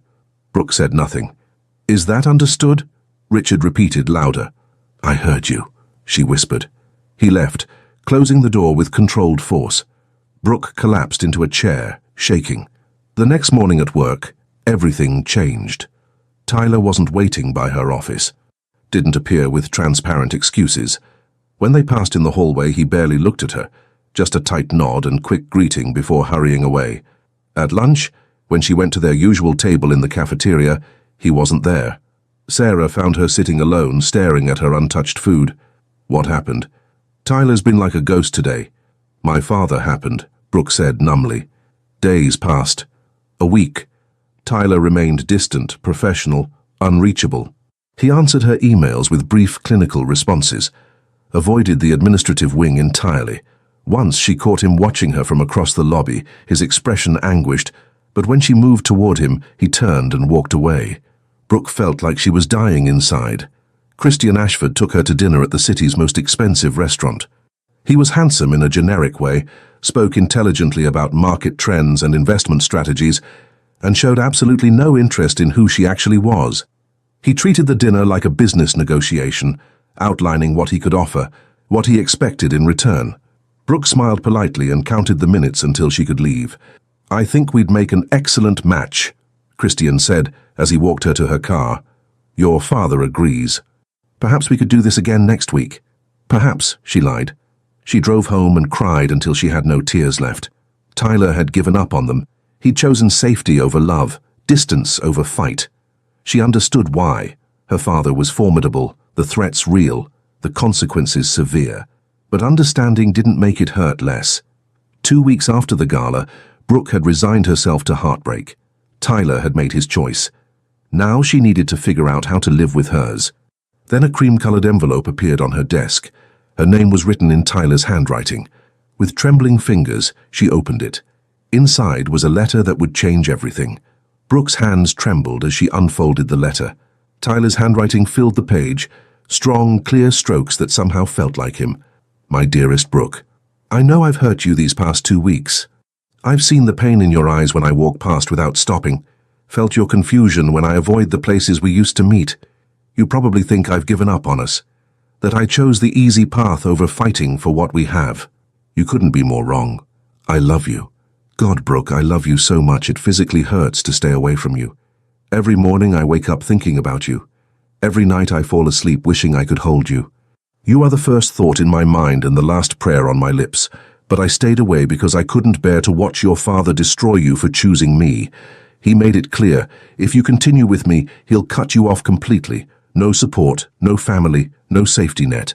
Brooke said nothing. "Is that understood?" Richard repeated louder. "I heard you," she whispered. He left, closing the door with controlled force. Brooke collapsed into a chair, shaking. The next morning at work, everything changed. Tyler wasn't waiting by her office. Didn't appear with transparent excuses. When they passed in the hallway, he barely looked at her, just a tight nod and quick greeting before hurrying away. At lunch, when she went to their usual table in the cafeteria, he wasn't there. Sarah found her sitting alone, staring at her untouched food. "What happened?" "Tyler's been like a ghost today." "My father happened," Brooke said numbly. Days passed. A week. Tyler remained distant, professional, unreachable. He answered her emails with brief clinical responses, avoided the administrative wing entirely. Once she caught him watching her from across the lobby, his expression anguished, but when she moved toward him, he turned and walked away. Brooke felt like she was dying inside. Christian Ashford took her to dinner at the city's most expensive restaurant. He was handsome in a generic way, spoke intelligently about market trends and investment strategies, and showed absolutely no interest in who she actually was. He treated the dinner like a business negotiation, outlining what he could offer, what he expected in return. Brooke smiled politely and counted the minutes until she could leave. "I think we'd make an excellent match," Christian said as he walked her to her car. "Your father agrees. Perhaps we could do this again next week." "Perhaps," she lied. She drove home and cried until she had no tears left. Tyler had given up on them. He'd chosen safety over love, distance over fight. She understood why. Her father was formidable, the threats real, the consequences severe. But understanding didn't make it hurt less. 2 weeks after the gala, Brooke had resigned herself to heartbreak. Tyler had made his choice. Now she needed to figure out how to live with hers. Then a cream-colored envelope appeared on her desk. Her name was written in Tyler's handwriting. With trembling fingers, she opened it. Inside was a letter that would change everything. Brooke's hands trembled as she unfolded the letter. Tyler's handwriting filled the page, strong, clear strokes that somehow felt like him. "My dearest Brooke, I know I've hurt you these past 2 weeks. I've seen the pain in your eyes when I walk past without stopping, felt your confusion when I avoid the places we used to meet. You probably think I've given up on us, that I chose the easy path over fighting for what we have. You couldn't be more wrong. I love you. God, Brooke, I love you so much it physically hurts to stay away from you. Every morning I wake up thinking about you. Every night I fall asleep wishing I could hold you. You are the first thought in my mind and the last prayer on my lips, but I stayed away because I couldn't bear to watch your father destroy you for choosing me. He made it clear, if you continue with me, he'll cut you off completely. No support, no family, no safety net.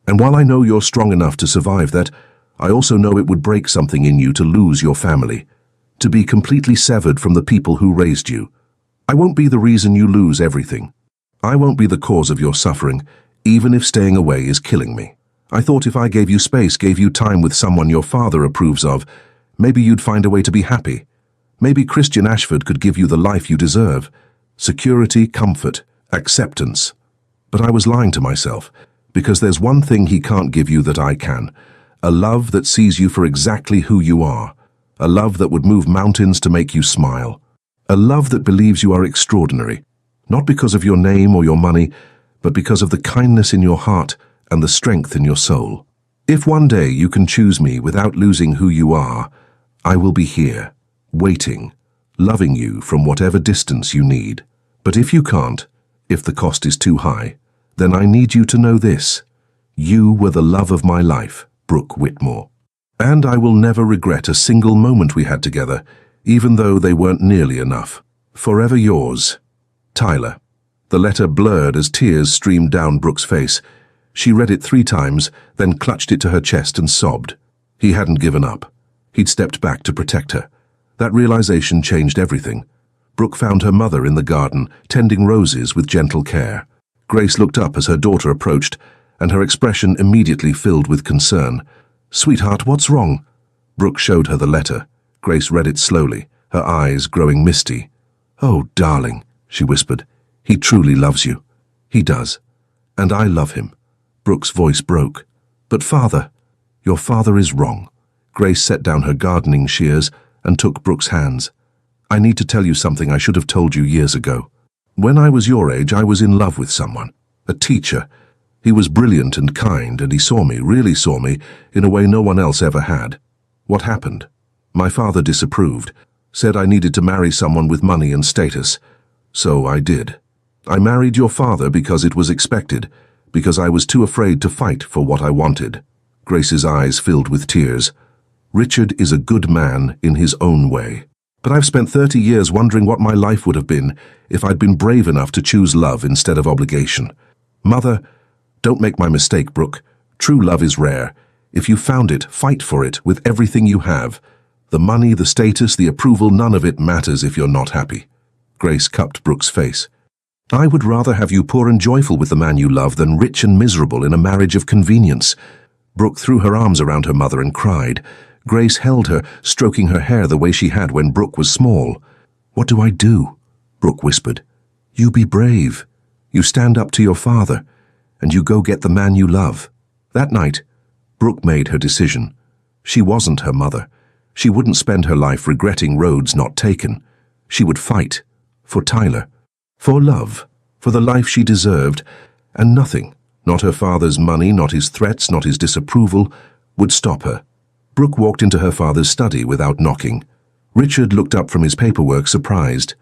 And while I know you're strong enough to survive that, I also know it would break something in you to lose your family, to be completely severed from the people who raised you. I won't be the reason you lose everything. I won't be the cause of your suffering, even if staying away is killing me. I thought if I gave you space, gave you time with someone your father approves of, maybe you'd find a way to be happy. Maybe Christian Ashford could give you the life you deserve. Security, comfort, acceptance. But I was lying to myself, because there's one thing he can't give you that I can. A love that sees you for exactly who you are. A love that would move mountains to make you smile. A love that believes you are extraordinary, not because of your name or your money, but because of the kindness in your heart and the strength in your soul. If one day you can choose me without losing who you are, I will be here, waiting, loving you from whatever distance you need. But if you can't, if the cost is too high, then I need you to know this. You were the love of my life, Brooke Whitmore. And I will never regret a single moment we had together, even though they weren't nearly enough. Forever yours, Tyler. The letter blurred as tears streamed down Brooke's face. She read it 3 times, then clutched it to her chest and sobbed. He hadn't given up. He'd stepped back to protect her. That realization changed everything. Brooke found her mother in the garden, tending roses with gentle care. Grace looked up as her daughter approached, and her expression immediately filled with concern. "Sweetheart, what's wrong?" Brooke showed her the letter. Grace read it slowly, her eyes growing misty. "Oh, darling," she whispered. "He truly loves you. He does. And I love him." Brooke's voice broke. "But father—" "Your father is wrong." Grace set down her gardening shears and took Brooke's hands. "I need to tell you something I should have told you years ago. When I was your age, I was in love with someone. A teacher. He was brilliant and kind, and he saw me, really saw me, in a way no one else ever had. What happened? My father disapproved, said I needed to marry someone with money and status. So I did. I married your father because it was expected, because I was too afraid to fight for what I wanted." Grace's eyes filled with tears. "Richard is a good man in his own way. But I've spent 30 years wondering what my life would have been if I'd been brave enough to choose love instead of obligation. Mother, don't make my mistake, Brooke. True love is rare. If you found it, fight for it with everything you have. The money, the status, the approval, none of it matters if you're not happy." Grace cupped Brooke's face. "I would rather have you poor and joyful with the man you love than rich and miserable in a marriage of convenience." Brooke threw her arms around her mother and cried. Grace held her, stroking her hair the way she had when Brooke was small. "What do I do?" Brooke whispered. "You be brave. You stand up to your father, and you go get the man you love." That night, Brooke made her decision. She wasn't her mother. She wouldn't spend her life regretting roads not taken. She would fight. For Tyler. For love. For the life she deserved. And nothing, not her father's money, not his threats, not his disapproval, would stop her. Brooke walked into her father's study without knocking. Richard looked up from his paperwork, surprised.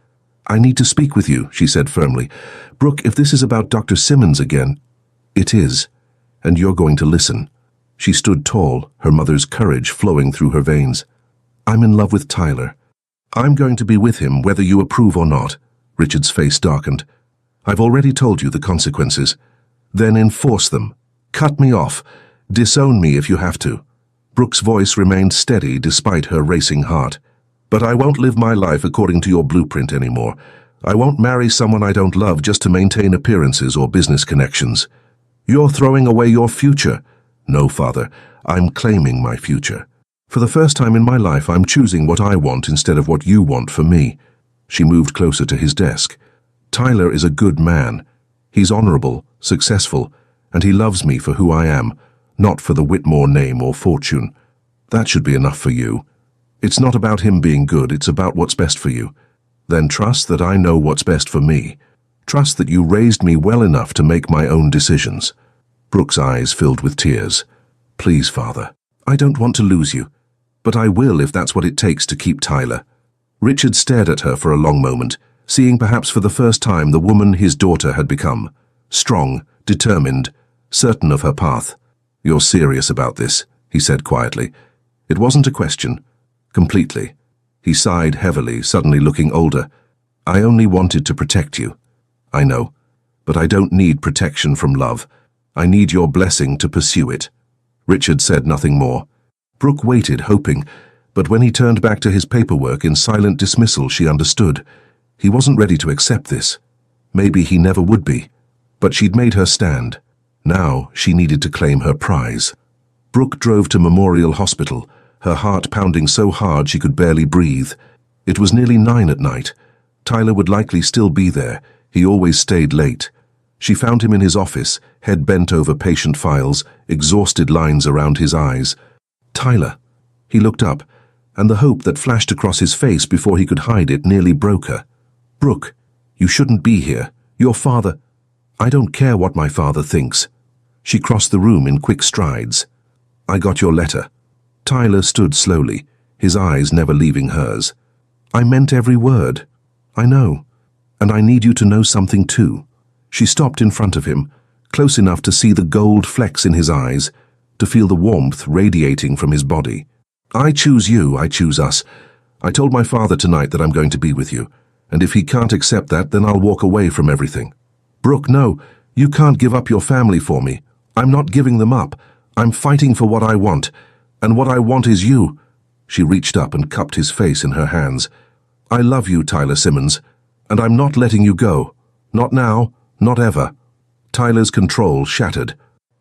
"I need to speak with you," she said firmly. "Brooke, if this is about Dr. Simmons again—" "It is. And you're going to listen." She stood tall, her mother's courage flowing through her veins. "I'm in love with Tyler. I'm going to be with him whether you approve or not." Richard's face darkened. "I've already told you the consequences. Then enforce them. Cut me off. Disown me if you have to." Brooke's voice remained steady despite her racing heart. "But I won't live my life according to your blueprint anymore. I won't marry someone I don't love just to maintain appearances or business connections. You're throwing away your future." "No, Father. I'm claiming my future. For the first time in my life, I'm choosing what I want instead of what you want for me." She moved closer to his desk. "Tyler is a good man. He's honorable, successful, and he loves me for who I am, not for the Whitmore name or fortune. That should be enough for you. It's not about him being good, it's about what's best for you. Then trust that I know what's best for me. Trust that you raised me well enough to make my own decisions." Brooke's eyes filled with tears. "Please, Father, I don't want to lose you, but I will if that's what it takes to keep Tyler." Richard stared at her for a long moment, seeing perhaps for the first time the woman his daughter had become. Strong, determined, certain of her path. "You're serious about this," he said quietly. It wasn't a question. Completely. He sighed heavily, suddenly looking older. "I only wanted to protect you. I know. But I don't need protection from love. I need your blessing to pursue it." Richard said nothing more. Brooke waited, hoping, but when he turned back to his paperwork in silent dismissal, she understood. He wasn't ready to accept this. Maybe he never would be. But she'd made her stand. Now she needed to claim her prize. Brooke drove to Memorial Hospital, her heart pounding so hard she could barely breathe. It was nearly 9 at night. Tyler would likely still be there. He always stayed late. She found him in his office, head bent over patient files, exhausted lines around his eyes. "Tyler." He looked up, and the hope that flashed across his face before he could hide it nearly broke her. "Brooke, you shouldn't be here. Your father—" "I don't care what my father thinks." She crossed the room in quick strides. "I got your letter." Tyler stood slowly, his eyes never leaving hers. "I meant every word. I know. And I need you to know something too." She stopped in front of him, close enough to see the gold flecks in his eyes, to feel the warmth radiating from his body. "I choose you, I choose us. I told my father tonight that I'm going to be with you, and if he can't accept that, then I'll walk away from everything." "Brooke, no, you can't give up your family for me. I'm not giving them up. I'm fighting for what I want, and what I want is you." She reached up and cupped his face in her hands. "I love you, Tyler Simmons, and I'm not letting you go. Not now, not ever." Tyler's control shattered.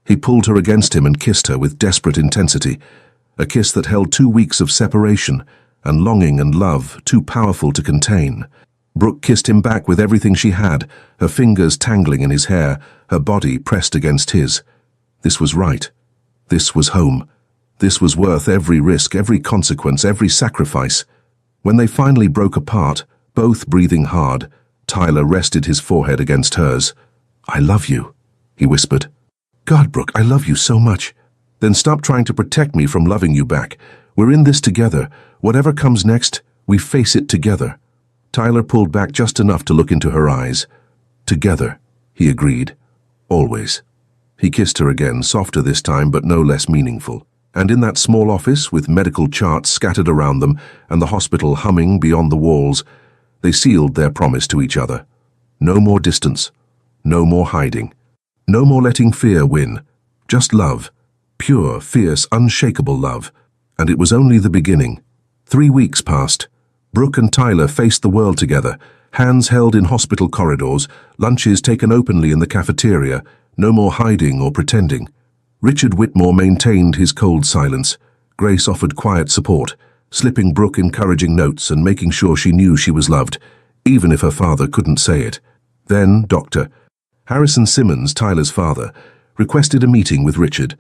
He pulled her against him and kissed her with desperate intensity, a kiss that held 2 weeks of separation and longing and love too powerful to contain. Brooke kissed him back with everything she had, her fingers tangling in his hair, her body pressed against his. This was right. This was home. This was worth every risk, every consequence, every sacrifice. When they finally broke apart, both breathing hard, Tyler rested his forehead against hers. "I love you," he whispered. "God, Brooke, I love you so much." "Then stop trying to protect me from loving you back. We're in this together. Whatever comes next, we face it together." Tyler pulled back just enough to look into her eyes. "Together," he agreed. "Always." He kissed her again, softer this time but no less meaningful. And in that small office, with medical charts scattered around them and the hospital humming beyond the walls, they sealed their promise to each other. No more distance. No more hiding. No more letting fear win. Just love. Pure, fierce, unshakable love. And it was only the beginning. 3 weeks passed. Brooke and Tyler faced the world together, hands held in hospital corridors, lunches taken openly in the cafeteria, no more hiding or pretending. Richard Whitmore maintained his cold silence. Grace offered quiet support, slipping Brooke encouraging notes and making sure she knew she was loved, even if her father couldn't say it. Then Dr. Harrison Simmons, Tyler's father, requested a meeting with Richard.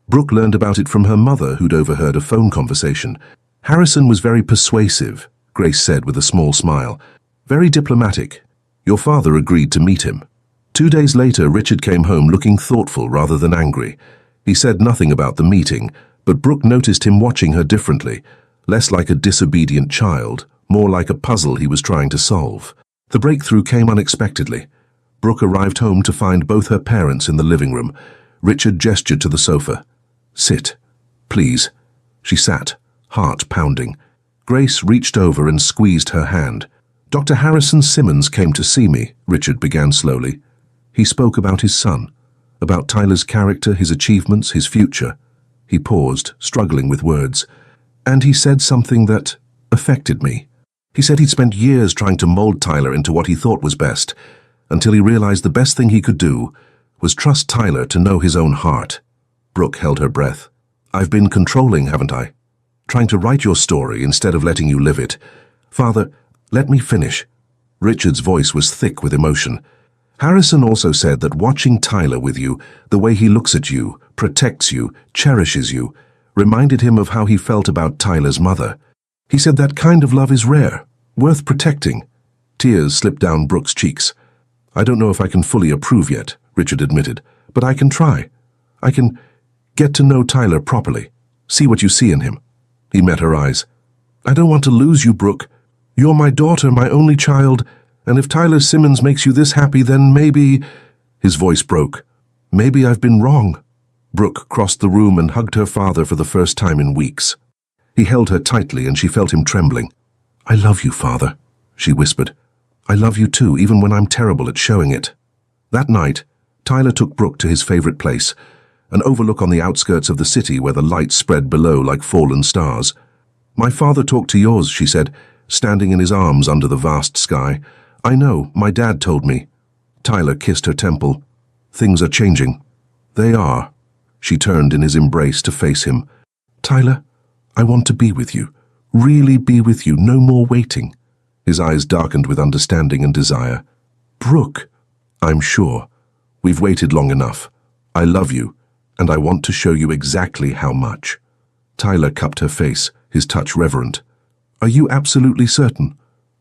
Brooke learned about it from her mother, who'd overheard a phone conversation. "Harrison was very persuasive," Grace said with a small smile. "Very diplomatic. Your father agreed to meet him." 2 days later, Richard came home looking thoughtful rather than angry. He said nothing about the meeting, but Brooke noticed him watching her differently, less like a disobedient child, more like a puzzle he was trying to solve. The breakthrough came unexpectedly. Brooke arrived home to find both her parents in the living room. Richard gestured to the sofa. "Sit, please." She sat, heart pounding. Grace reached over and squeezed her hand. "Dr. Harrison Simmons came to see me," Richard began slowly. He spoke about his son, about Tyler's character, his achievements, his future. He paused, struggling with words. And he said something that affected me. He said he'd spent years trying to mold Tyler into what he thought was best, until he realized the best thing he could do was trust Tyler to know his own heart. Brooke held her breath. "I've been controlling, haven't I? Trying to write your story instead of letting you live it. Father, let me finish." Richard's voice was thick with emotion. "Harrison also said that watching Tyler with you, the way he looks at you, protects you, cherishes you, reminded him of how he felt about Tyler's mother. He said that kind of love is rare, worth protecting." Tears slipped down Brooke's cheeks. "I don't know if I can fully approve yet," Richard admitted, "but I can try. I can get to know Tyler properly, see what you see in him." He met her eyes. "I don't want to lose you, Brooke. You're my daughter, my only child, and if Tyler Simmons makes you this happy, then maybe—" His voice broke. "Maybe I've been wrong." Brooke crossed the room and hugged her father for the first time in weeks. He held her tightly and she felt him trembling. "I love you, Father," she whispered. "I love you too, even when I'm terrible at showing it." That night, Tyler took Brooke to his favorite place, an overlook on the outskirts of the city where the lights spread below like fallen stars. "My father talked to yours," she said, standing in his arms under the vast sky. "I know, my dad told me." Tyler kissed her temple. "Things are changing." "They are." She turned in his embrace to face him. "Tyler, I want to be with you. Really be with you, no more waiting." His eyes darkened with understanding and desire. "Brooke, I'm sure. We've waited long enough. I love you, and I want to show you exactly how much." Tyler cupped her face, his touch reverent. "Are you absolutely certain?"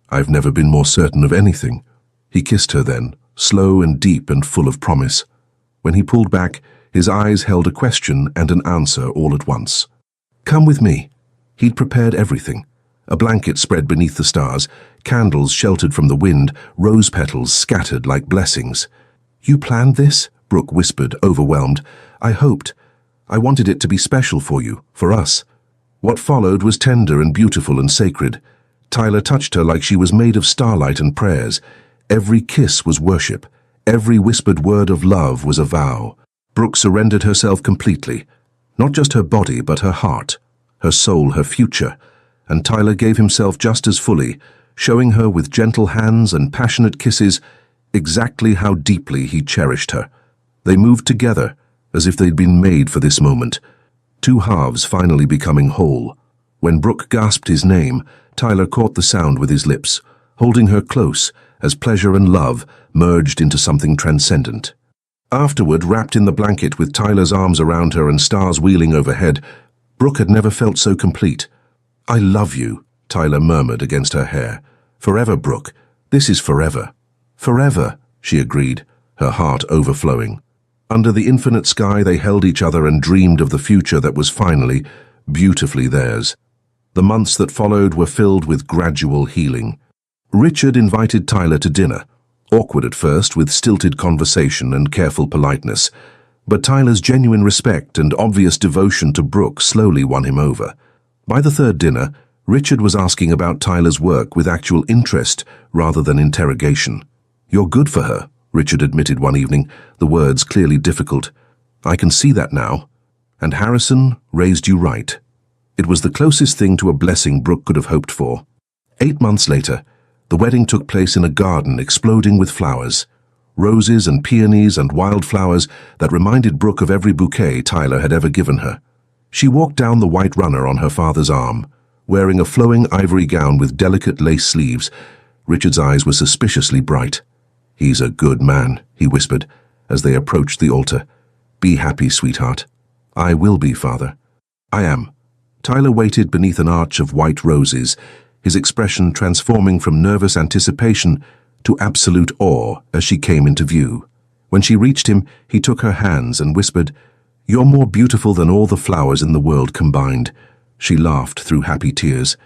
"I've never been more certain of anything." He kissed her then, slow and deep and full of promise. When he pulled back, his eyes held a question and an answer all at once. "Come with me." He'd prepared everything. A blanket spread beneath the stars, candles sheltered from the wind, rose petals scattered like blessings. "You planned this?" Brooke whispered, overwhelmed. "I hoped. I wanted it to be special for you, for us." What followed was tender and beautiful and sacred. Tyler touched her like she was made of starlight and prayers. Every kiss was worship. Every whispered word of love was a vow. Brooke surrendered herself completely. Not just her body, but her heart, her soul, her future. and Tyler gave himself just as fully, showing her with gentle hands and passionate kisses exactly how deeply he cherished her. They moved together, as if they'd been made for this moment, two halves finally becoming whole. When Brooke gasped his name, Tyler caught the sound with his lips, holding her close as pleasure and love merged into something transcendent. Afterward, wrapped in the blanket with Tyler's arms around her and stars wheeling overhead, Brooke had never felt so complete. "I love you," Tyler murmured against her hair. "Forever, Brooke. This is forever." "Forever," she agreed, her heart overflowing. Under the infinite sky they held each other and dreamed of the future that was finally, beautifully theirs. The months that followed were filled with gradual healing. Richard invited Tyler to dinner, awkward at first with stilted conversation and careful politeness, but Tyler's genuine respect and obvious devotion to Brooke slowly won him over. By the third dinner, Richard was asking about Tyler's work with actual interest rather than interrogation. "You're good for her," Richard admitted one evening, the words clearly difficult. "I can see that now. And Harrison raised you right." It was the closest thing to a blessing Brooke could have hoped for. 8 months later, the wedding took place in a garden exploding with flowers. Roses and peonies and wildflowers that reminded Brooke of every bouquet Tyler had ever given her. She walked down the white runner on her father's arm, wearing a flowing ivory gown with delicate lace sleeves. Richard's eyes were suspiciously bright. "He's a good man," he whispered, as they approached the altar. "Be happy, sweetheart." "I will be, Father." "I am." Tyler waited beneath an arch of white roses, his expression transforming from nervous anticipation to absolute awe as she came into view. When she reached him, he took her hands and whispered, "You're more beautiful than all the flowers in the world combined." She laughed through happy tears.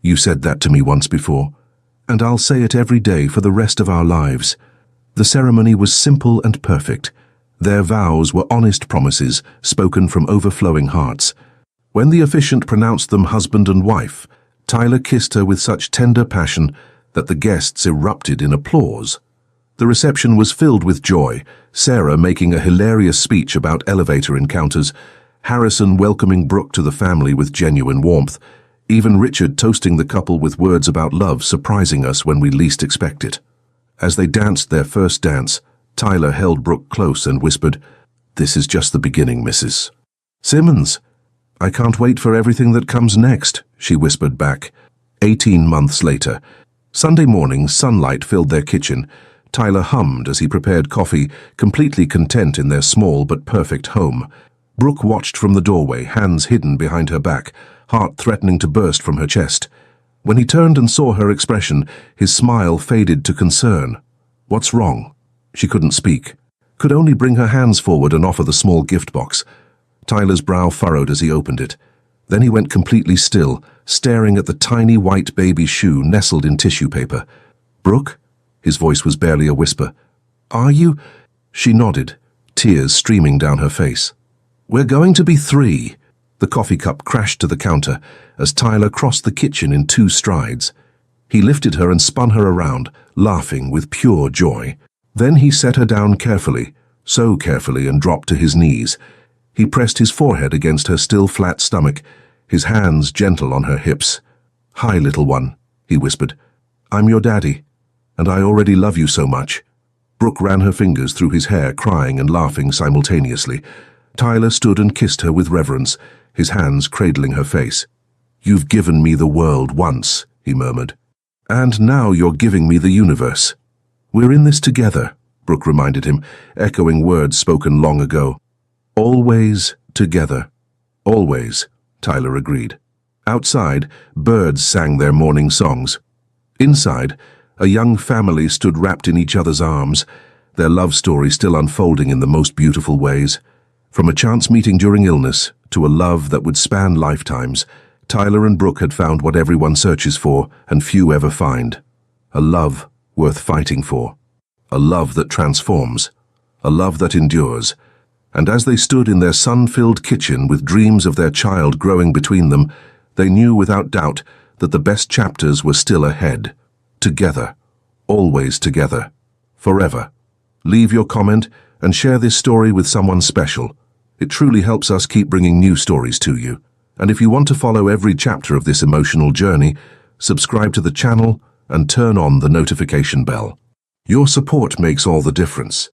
"You said that to me once before, and I'll say it every day for the rest of our lives." The ceremony was simple and perfect. Their vows were honest promises spoken from overflowing hearts. When the officiant pronounced them husband and wife, Tyler kissed her with such tender passion that the guests erupted in applause. The reception was filled with joy, Sarah making a hilarious speech about elevator encounters, Harrison welcoming Brooke to the family with genuine warmth, even Richard toasting the couple with words about love surprising us when we least expect it. As they danced their first dance, Tyler held Brooke close and whispered, "This is just the beginning, Mrs. Simmons." "I can't wait for everything that comes next," she whispered back. 18 months later, Sunday morning, sunlight filled their kitchen. Tyler hummed as he prepared coffee, completely content in their small but perfect home. Brooke watched from the doorway, hands hidden behind her back, heart threatening to burst from her chest. When he turned and saw her expression, his smile faded to concern. "What's wrong?" She couldn't speak, could only bring her hands forward and offer the small gift box. Tyler's brow furrowed as he opened it. Then he went completely still, staring at the tiny white baby shoe nestled in tissue paper. "Brooke?" His voice was barely a whisper. "Are you?" She nodded, tears streaming down her face. "We're going to be 3. The coffee cup crashed to the counter as Tyler crossed the kitchen in 2 strides. He lifted her and spun her around, laughing with pure joy. Then he set her down carefully, so carefully, and dropped to his knees. He pressed his forehead against her still flat stomach, his hands gentle on her hips. "Hi, little one," he whispered. "I'm your daddy, and I already love you so much." Brooke ran her fingers through his hair, crying and laughing simultaneously. Tyler stood and kissed her with reverence, his hands cradling her face. "You've given me the world once," he murmured. "And now you're giving me the universe." "We're in this together," Brooke reminded him, echoing words spoken long ago. "Always together." "Always," Tyler agreed. Outside, birds sang their morning songs. Inside, a young family stood wrapped in each other's arms, their love story still unfolding in the most beautiful ways. From a chance meeting during illness to a love that would span lifetimes, Tyler and Brooke had found what everyone searches for and few ever find. A love worth fighting for. A love that transforms. A love that endures. And as they stood in their sun-filled kitchen with dreams of their child growing between them, they knew without doubt that the best chapters were still ahead. Together. Always together. Forever. Leave your comment and share this story with someone special. It truly helps us keep bringing new stories to you. And if you want to follow every chapter of this emotional journey, subscribe to the channel and turn on the notification bell. Your support makes all the difference.